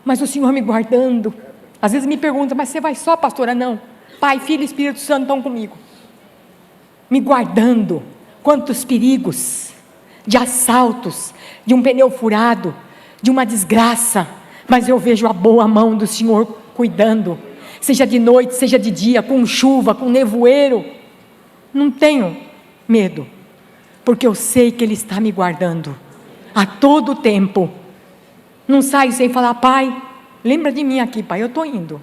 mas o Senhor me guardando. Às vezes me pergunta: mas você vai só, pastora? Não, Pai, Filho e Espírito Santo estão comigo, me guardando. Quantos perigos, de assaltos, de um pneu furado, de uma desgraça, mas eu vejo a boa mão do Senhor cuidando, seja de noite, seja de dia, com chuva, com nevoeiro. Não tenho medo, porque eu sei que Ele está me guardando a todo tempo. Não saio sem falar: Pai, lembra de mim aqui, Pai, eu estou indo.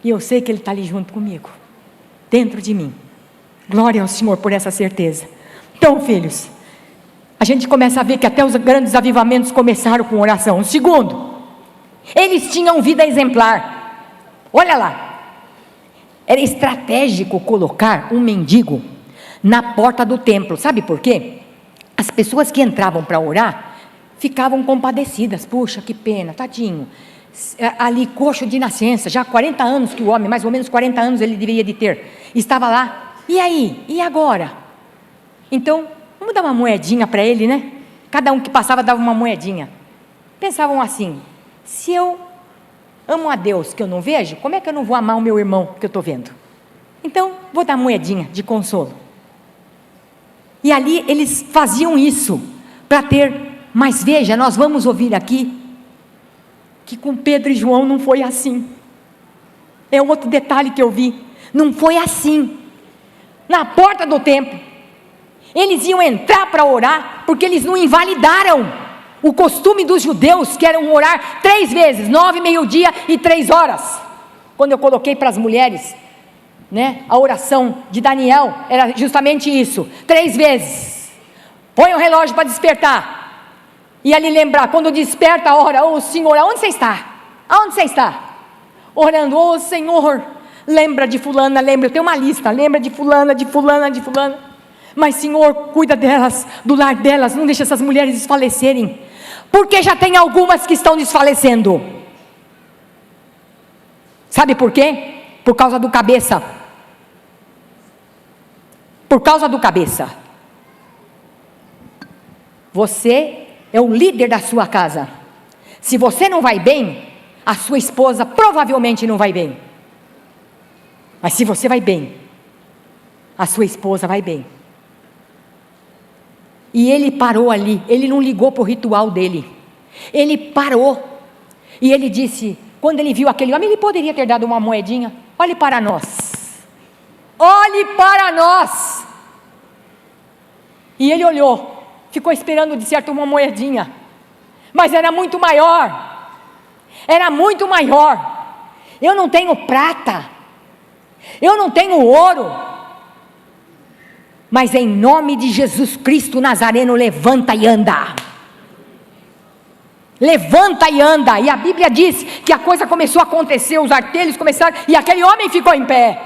E eu sei que Ele está ali junto comigo, dentro de mim. Glória ao Senhor por essa certeza. Então, filhos, a gente começa a ver que até os grandes avivamentos começaram com oração. Segundo, eles tinham vida exemplar. Olha lá, era estratégico colocar um mendigo na porta do templo. Sabe por quê? As pessoas que entravam para orar ficavam compadecidas. Puxa, que pena, tadinho, ali coxo de nascença, já 40 anos que o homem, mais ou menos 40 anos ele deveria de ter, estava lá. E aí? E agora? Então, vamos dar uma moedinha para ele, né? Cada um que passava dava uma moedinha. Pensavam assim: se eu amo a Deus que eu não vejo, como é que eu não vou amar o meu irmão que eu estou vendo? Então, vou dar moedinha de consolo. E ali eles faziam isso para ter. Mas veja, nós vamos ouvir aqui que com Pedro e João não foi assim. É outro detalhe que eu vi. Não foi assim. Na porta do templo, eles iam entrar para orar, porque eles não invalidaram o costume dos judeus, que eram orar 3 vezes, 9, meio-dia e 3 horas. Quando eu coloquei para as mulheres, né, a oração de Daniel, era justamente isso: 3 vezes. Põe o relógio para despertar. E ali lembrar, quando desperta, ora: ô Senhor, aonde você está? Aonde você está? Orando: ô Senhor, lembra de fulana, lembra, eu tenho uma lista, lembra de fulana, de fulana, de fulana. Mas Senhor, cuida delas, do lar delas, não deixa essas mulheres desfalecerem, porque já tem algumas que estão desfalecendo. Sabe por quê? Por causa do cabeça. Por causa do cabeça. Você é o líder da sua casa. Se você não vai bem, a sua esposa provavelmente não vai bem. Mas se você vai bem, a sua esposa vai bem. E ele parou ali, ele não ligou para o ritual dele. Ele parou. E ele disse, quando ele viu aquele homem, ele poderia ter dado uma moedinha: olhe para nós. Olhe para nós. E ele olhou. Ficou esperando de certo uma moedinha, mas era muito maior, era muito maior. Eu não tenho prata, eu não tenho ouro, mas em nome de Jesus Cristo Nazareno, levanta e anda. Levanta e anda. E a Bíblia diz que a coisa começou a acontecer, os artelhos começaram, e aquele homem ficou em pé,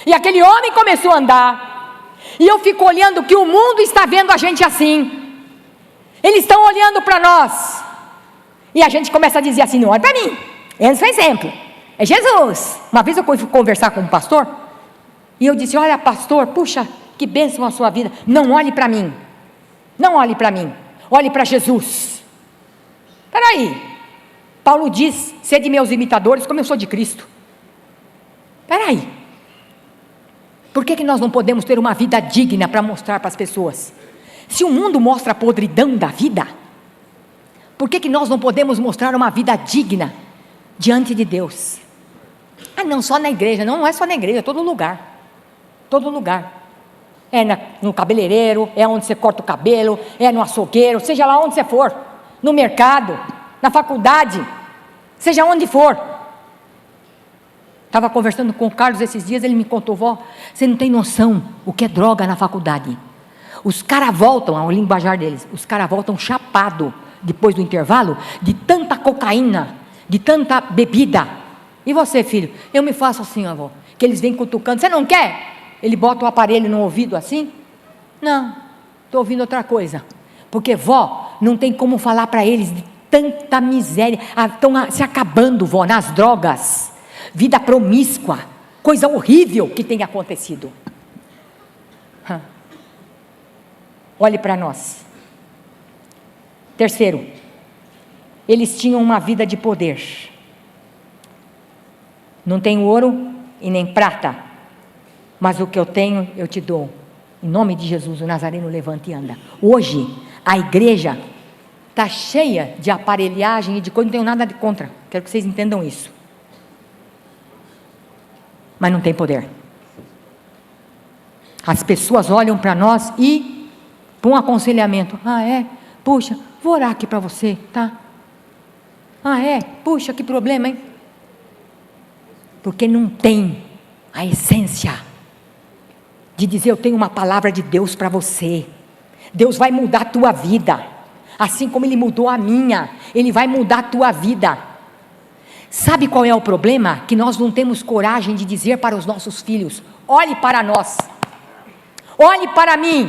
e aquele homem começou a andar. E eu fico olhando que o mundo está vendo a gente assim. Eles estão olhando para nós, e a gente começa a dizer assim: não olha para mim, é seu exemplo, é Jesus. Uma vez eu fui conversar com um pastor, e eu disse: olha pastor, puxa, que bênção a sua vida. Não olhe para mim, não olhe para mim, olhe para Jesus. Espera aí, Paulo diz: sede meus imitadores como eu sou de Cristo. Espera aí, por que nós não podemos ter uma vida digna para mostrar para as pessoas? Se o mundo mostra a podridão da vida, por que nós não podemos mostrar uma vida digna diante de Deus? Ah, não, só na igreja. Não, não é só na igreja, é todo lugar. Todo lugar. É no cabeleireiro, é onde você corta o cabelo, é no açougueiro, seja lá onde você for, no mercado, na faculdade, seja onde for. Estava conversando com o Carlos esses dias, ele me contou: vó, você não tem noção o que é droga na faculdade. Os caras voltam, ao linguajar deles, os caras voltam chapado depois do intervalo, de tanta cocaína, de tanta bebida. E você, filho? Eu me faço assim, avó, que eles vêm cutucando: você não quer? Ele bota o aparelho no ouvido assim: não, estou ouvindo outra coisa. Porque vó, não tem como falar para eles de tanta miséria. Estão se acabando, vó, nas drogas, vida promíscua, coisa horrível que tem acontecido. Olhe para nós. Terceiro, eles tinham uma vida de poder. Não tenho ouro e nem prata, mas o que eu tenho eu te dou. Em nome de Jesus, o Nazareno, levanta e anda. Hoje, a igreja está cheia de aparelhagem e de coisa, não tenho nada de contra, quero que vocês entendam isso. Mas não tem poder. As pessoas olham para nós e, para um aconselhamento, puxa, vou orar aqui para você, tá? Puxa, que problema, hein? Porque não tem a essência de dizer, eu tenho uma palavra de Deus para você, Deus vai mudar a tua vida, assim como Ele mudou a minha, Ele vai mudar a tua vida. Sabe qual é o problema? Que nós não temos coragem de dizer para os nossos filhos, olhe para nós, olhe para mim.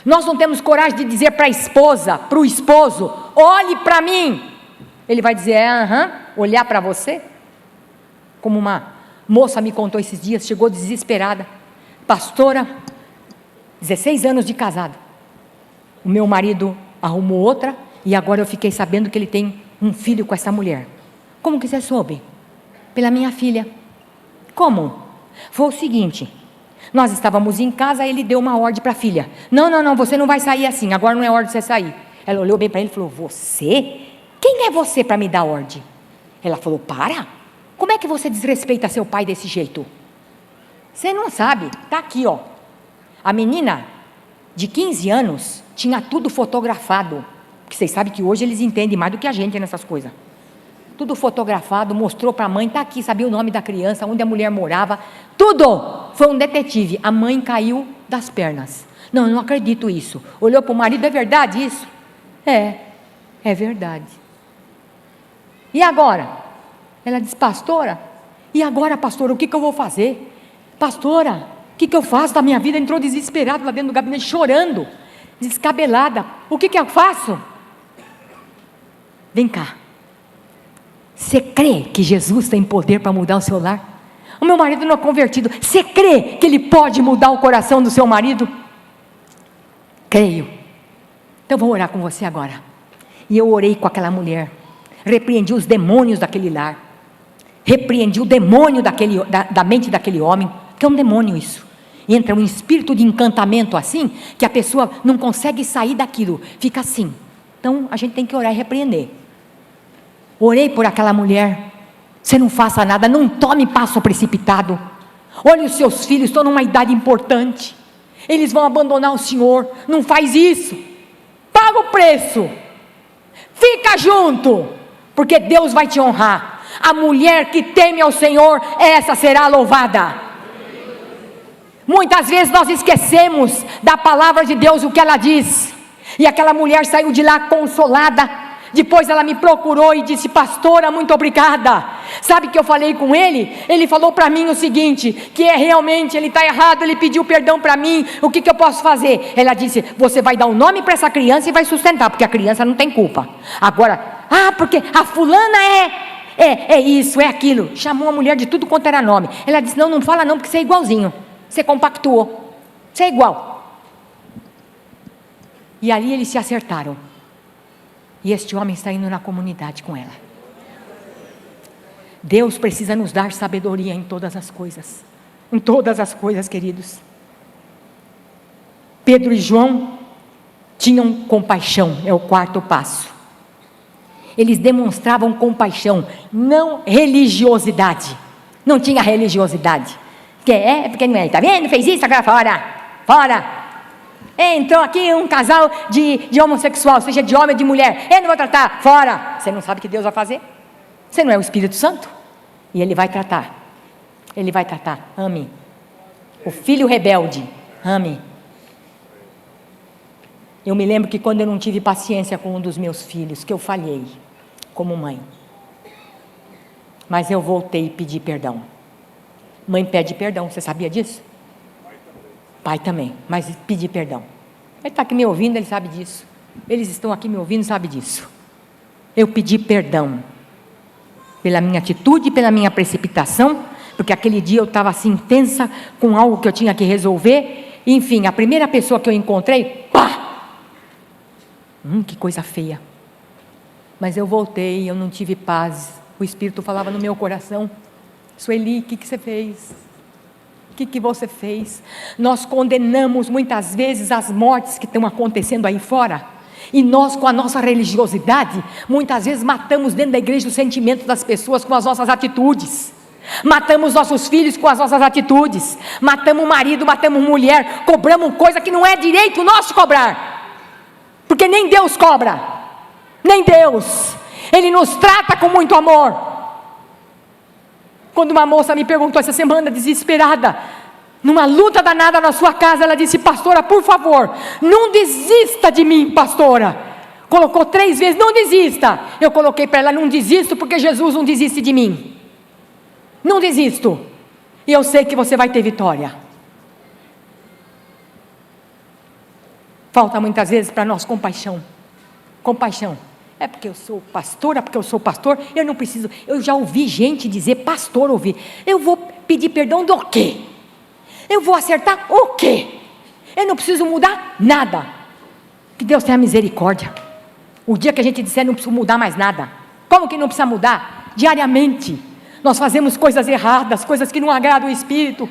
Nós não temos coragem de dizer para a esposa, para o esposo, olhe para mim. Ele vai dizer, olhar para você? Como uma moça me contou esses dias, chegou desesperada, pastora, 16 anos de casada, o meu marido arrumou outra, e agora eu fiquei sabendo que ele tem um filho com essa mulher. Como que você soube? Pela minha filha. Como? Foi o seguinte, nós estávamos em casa, ele deu uma ordem para a filha, não, você não vai sair assim, agora não é hora de você sair. Ela olhou bem para ele e falou, você? Quem é você para me dar ordem? Ela falou, para, como é que você desrespeita seu pai desse jeito? Você não sabe, está aqui ó, a menina de 15 anos tinha tudo fotografado, porque vocês sabem que hoje eles entendem mais do que a gente nessas coisas, tudo fotografado, mostrou para a mãe, está aqui, sabia o nome da criança, onde a mulher morava, tudo, foi um detetive. A mãe caiu das pernas, não, eu não acredito isso, olhou para o marido, é verdade isso? É verdade. E agora? Ela disse, pastora, e agora pastora, o que eu vou fazer? Pastora, o que eu faço da minha vida? Entrou desesperado lá dentro do gabinete, chorando, descabelada, o que eu faço? Vem cá, você crê que Jesus tem poder para mudar o seu lar? O meu marido não é convertido, você crê que Ele pode mudar o coração do seu marido? Creio. Então vou orar com você agora. E eu orei com aquela mulher, repreendi os demônios daquele lar, repreendi o demônio da mente daquele homem, que é um demônio isso, entra um espírito de encantamento assim, que a pessoa não consegue sair daquilo, fica assim. Então a gente tem que orar e repreender. Orei por aquela mulher, você não faça nada, não tome passo precipitado, olhe os seus filhos, estão numa idade importante, eles vão abandonar o Senhor, não faz isso, paga o preço, fica junto, porque Deus vai te honrar. A mulher que teme ao Senhor, essa será louvada. Muitas vezes nós esquecemos da palavra de Deus, o que ela diz, e aquela mulher saiu de lá consolada. Depois ela me procurou e disse, pastora, muito obrigada. Sabe que eu falei com ele? Ele falou para mim o seguinte, que realmente ele está errado, ele pediu perdão para mim, o que eu posso fazer? Ela disse, você vai dar um nome para essa criança e vai sustentar, porque a criança não tem culpa. Agora, porque a fulana é isso, é aquilo. Chamou a mulher de tudo quanto era nome. Ela disse, não fala não, porque você é igualzinho, você compactuou, você é igual. E ali eles se acertaram. E este homem está indo na comunidade com ela. Deus precisa nos dar sabedoria em todas as coisas. Em todas as coisas, queridos. Pedro e João tinham compaixão, é o quarto passo. Eles demonstravam compaixão, não religiosidade. Não tinha religiosidade. Porque não é, tá vendo? Fez isso, agora fora. Entrou aqui um casal de homossexual, seja de homem ou de mulher, eu não vou tratar, fora. Você não sabe o que Deus vai fazer? Você não é o Espírito Santo? E Ele vai tratar, ame. O filho rebelde, ame. Eu me lembro que quando eu não tive paciência com um dos meus filhos, que eu falhei, como mãe, mas eu voltei e pedi perdão. Mãe pede perdão, você sabia disso? Pai também, mas pedir perdão. Ele está aqui me ouvindo, ele sabe disso. Eles estão aqui me ouvindo, sabe disso. Eu pedi perdão pela minha atitude, pela minha precipitação, porque aquele dia eu estava assim tensa com algo que eu tinha que resolver. Enfim, a primeira pessoa que eu encontrei, pá! Que coisa feia. Mas eu voltei, eu não tive paz. O Espírito falava no meu coração, Sueli, o que você fez? O que você fez? Nós condenamos muitas vezes as mortes que estão acontecendo aí fora, E nós, com a nossa religiosidade, muitas vezes matamos dentro da igreja o sentimento das pessoas com as nossas atitudes. Matamos nossos filhos com as nossas atitudes. Matamos marido, matamos mulher. Cobramos coisa que não é direito nosso cobrar. Porque nem Deus cobra. Nem Deus. Ele nos trata com muito amor. Quando uma moça me perguntou essa semana, desesperada, numa luta danada na sua casa, ela disse: pastora, por favor, não desista de mim, pastora. Colocou 3 vezes: não desista. Eu coloquei para ela: não desisto porque Jesus não desiste de mim. Não desisto. E eu sei que você vai ter vitória. Falta muitas vezes para nós compaixão. Compaixão. É porque eu sou pastora, porque eu sou pastor, eu não preciso. Eu já ouvi gente dizer, pastor, ouvi. Eu vou pedir perdão do quê? Eu vou acertar o quê? Eu não preciso mudar nada. Que Deus tenha misericórdia. O dia que a gente disser não preciso mudar mais nada. Como que não precisa mudar? Diariamente. Nós fazemos coisas erradas, coisas que não agradam o Espírito.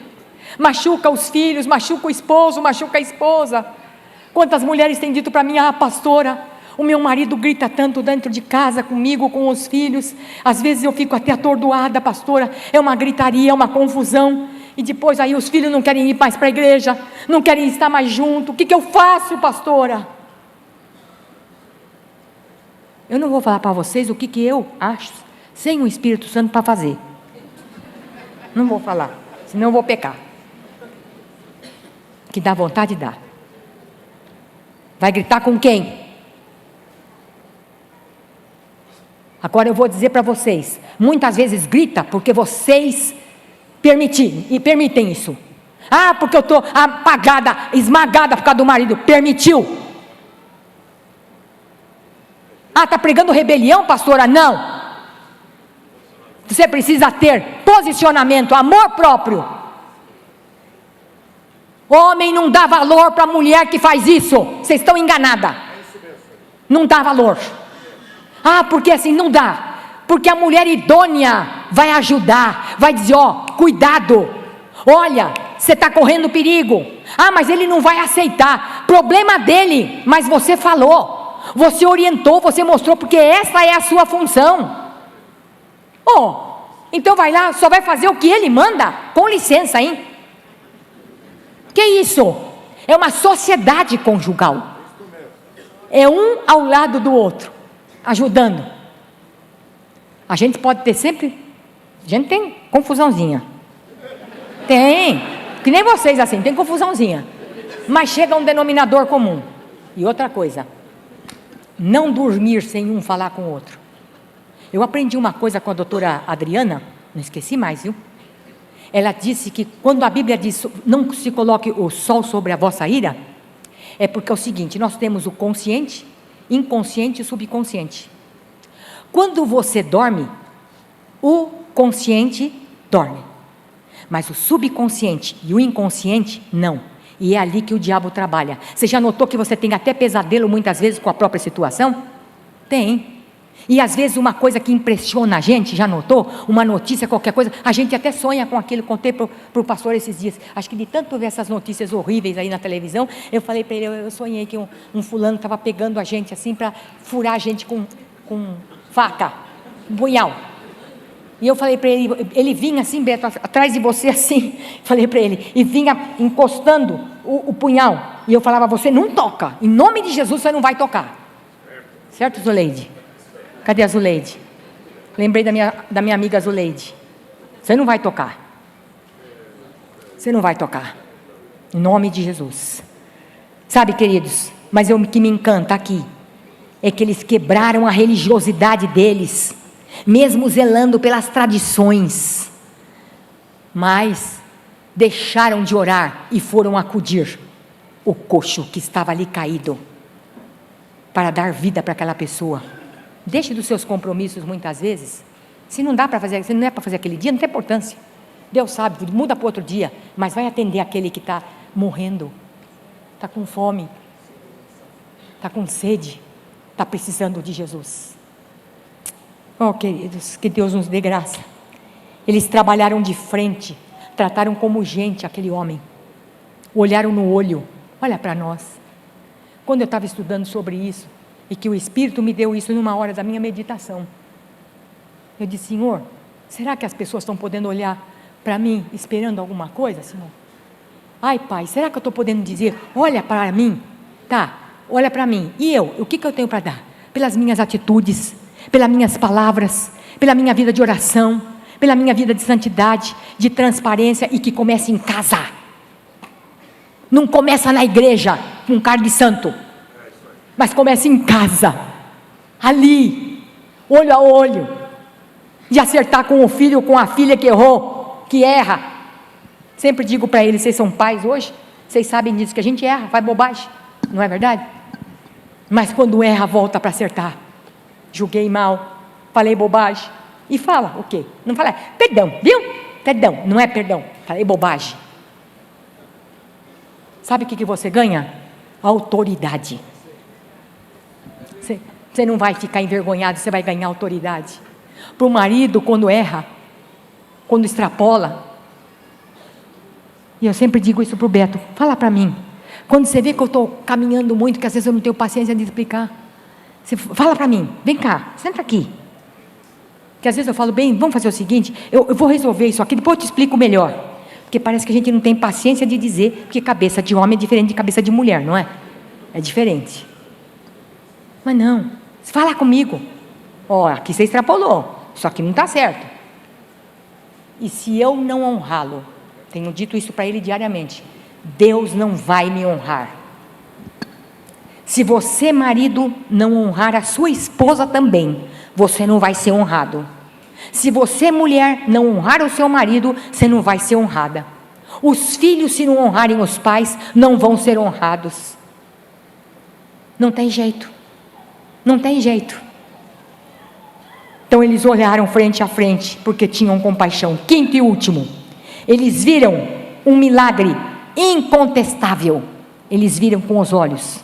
Machuca os filhos, machuca o esposo, machuca a esposa. Quantas mulheres têm dito para mim: ah, pastora, o meu marido grita tanto dentro de casa comigo, com os filhos. Às vezes eu fico até atordoada, pastora. É uma gritaria, é uma confusão. E depois aí os filhos não querem ir mais para a igreja, não querem estar mais junto. O que eu faço, pastora? Eu não vou falar para vocês o que eu acho sem o Espírito Santo para fazer. Não vou falar, senão eu vou pecar. Que dá vontade, dá. Vai gritar com quem? Agora eu vou dizer para vocês, muitas vezes grita porque vocês permitem isso. Ah, porque eu estou apagada, esmagada por causa do marido. Permitiu. Ah, está pregando rebelião, pastora? Não. Você precisa ter posicionamento, amor próprio. Homem não dá valor para a mulher que faz isso. Vocês estão enganadas. Não dá valor. Ah, porque assim não dá. Porque a mulher idônea vai ajudar, vai dizer: ó, cuidado, olha, você está correndo perigo. Ah, mas ele não vai aceitar. Problema dele, mas você falou, você orientou, você mostrou, porque essa é a sua função. Oh, então vai lá, só vai fazer o que ele manda? Com licença, hein? Que isso? É uma sociedade conjugal. É um ao lado do outro, ajudando. A gente pode ter sempre, a gente tem confusãozinha. Tem, que nem vocês assim, tem confusãozinha. Mas chega a um denominador comum. E outra coisa, não dormir sem um falar com o outro. Eu aprendi uma coisa com a doutora Adriana, não esqueci mais, viu? Ela disse que quando a Bíblia diz: não se coloque o sol sobre a vossa ira, é porque é o seguinte: nós temos o consciente, inconsciente e subconsciente. Quando você dorme, o consciente dorme, mas o subconsciente e o inconsciente não. E é ali que o diabo trabalha. Você já notou que você tem até pesadelo muitas vezes com a própria situação? Tem. E às vezes uma coisa que impressiona a gente, já notou? Uma notícia, qualquer coisa, a gente até sonha com aquilo. Contei para o pastor esses dias, acho que de tanto ver essas notícias horríveis aí na televisão, eu falei para ele, eu sonhei que um fulano estava pegando a gente assim para furar a gente com faca, um punhal. E eu falei para ele vinha assim, Beto, atrás de você assim, falei para ele, e vinha encostando o punhal, e eu falava: você não toca, em nome de Jesus você não vai tocar. Certo, Zuleide? Cadê a Zuleide? Lembrei da minha amiga Zuleide. Você não vai tocar. Você não vai tocar. Em nome de Jesus. Sabe, queridos, mas o que me encanta aqui é que eles quebraram a religiosidade deles, mesmo zelando pelas tradições, mas deixaram de orar e foram acudir o coxo que estava ali caído, para dar vida para aquela pessoa. Deixe dos seus compromissos muitas vezes. Se não dá para fazer, se não é para fazer aquele dia, não tem importância. Deus sabe, muda para outro dia, mas vai atender aquele que está morrendo, está com fome, está com sede, está precisando de Jesus. Oh, queridos, que Deus nos dê graça. Eles trabalharam de frente, trataram como gente aquele homem, olharam no olho. Olha para nós. Quando eu estava estudando sobre isso, e que o Espírito me deu isso numa hora da minha meditação. Eu disse: Senhor, será que as pessoas estão podendo olhar para mim esperando alguma coisa, Senhor? Ai, Pai, será que eu estou podendo dizer: olha para mim, tá, olha para mim, e eu, o que eu tenho para dar? Pelas minhas atitudes, pelas minhas palavras, pela minha vida de oração, pela minha vida de santidade, de transparência, e que comece em casa. Não começa na igreja com cara de santo, mas começa em casa, ali, olho a olho, de acertar com o filho ou com a filha que errou, que erra. Sempre digo para eles: vocês são pais hoje, vocês sabem disso, que a gente erra, faz bobagem, não é verdade? Mas quando erra, volta para acertar. Julguei mal, falei bobagem, e fala o quê? Não fala perdão, viu? Perdão, não é perdão, falei bobagem. Sabe o que você ganha? Autoridade. Você não vai ficar envergonhado, você vai ganhar autoridade. Para o marido, quando erra, quando extrapola, e eu sempre digo isso para o Beto: fala para mim, quando você vê que eu estou caminhando muito, que às vezes eu não tenho paciência de explicar, você fala para mim, vem cá, senta aqui, que às vezes eu falo: bem, vamos fazer o seguinte, eu vou resolver isso aqui, depois eu te explico melhor. Porque parece que a gente não tem paciência de dizer, porque cabeça de homem é diferente de cabeça de mulher, não é? É diferente. Mas não, fala comigo. Ó, aqui você extrapolou, isso aqui não está certo. E se eu não honrá-lo, tenho dito isso para ele diariamente, Deus não vai me honrar. Se você, marido, não honrar a sua esposa também, você não vai ser honrado. Se você, mulher, não honrar o seu marido, você não vai ser honrada. Os filhos, se não honrarem os pais, não vão ser honrados. Não tem jeito. Não tem jeito. Então eles olharam frente a frente, porque tinham compaixão. Quinto e último, eles viram um milagre incontestável. Eles viram com os olhos.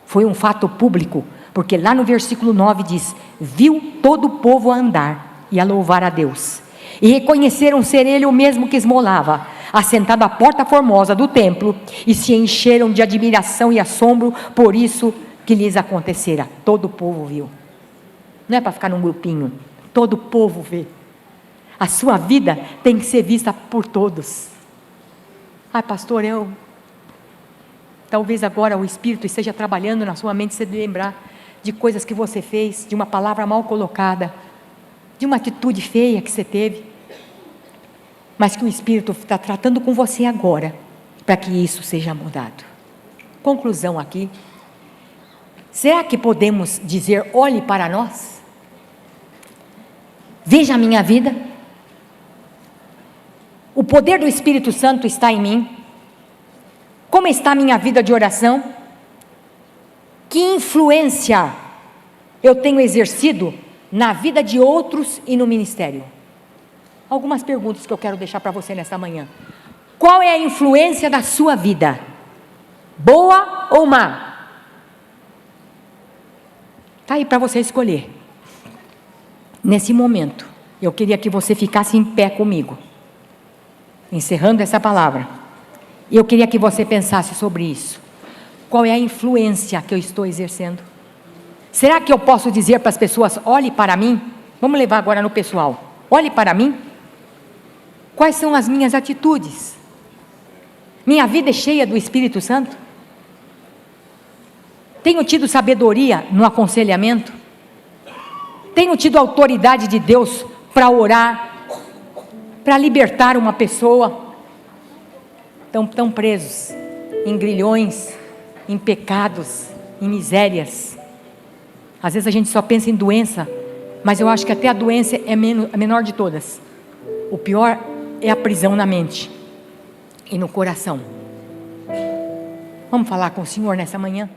Foi um fato público, porque lá no versículo 9 diz: viu todo o povo a andar e a louvar a Deus, e reconheceram ser ele o mesmo que esmolava, assentado à porta formosa do templo, e se encheram de admiração e assombro por isso que lhes acontecera. Todo o povo viu. Não é para ficar num grupinho, todo o povo vê. A sua vida tem que ser vista por todos. Ai, pastor, talvez agora o Espírito esteja trabalhando na sua mente, você lembrar de coisas que você fez, de uma palavra mal colocada, de uma atitude feia que você teve, mas que o Espírito está tratando com você agora, para que isso seja mudado. Conclusão aqui: será que podemos dizer: olhe para nós, veja a minha vida, o poder do Espírito Santo está em mim, como está a minha vida de oração, que influência eu tenho exercido na vida de outros e no ministério? Algumas perguntas que eu quero deixar para você nessa manhã. Qual é a influência da sua vida? Boa ou má? Está aí para você escolher. Nesse momento, eu queria que você ficasse em pé comigo, encerrando essa palavra. E eu queria que você pensasse sobre isso. Qual é a influência que eu estou exercendo? Será que eu posso dizer para as pessoas: olhe para mim? Vamos levar agora no pessoal. Olhe para mim. Quais são as minhas atitudes? Minha vida é cheia do Espírito Santo? Tenho tido sabedoria no aconselhamento? Tenho tido autoridade de Deus para orar, para libertar uma pessoa? Estão presos em grilhões, em pecados, em misérias. Às vezes a gente só pensa em doença, mas eu acho que até a doença é a menor de todas. O pior é a prisão na mente e no coração. Vamos falar com o Senhor nessa manhã?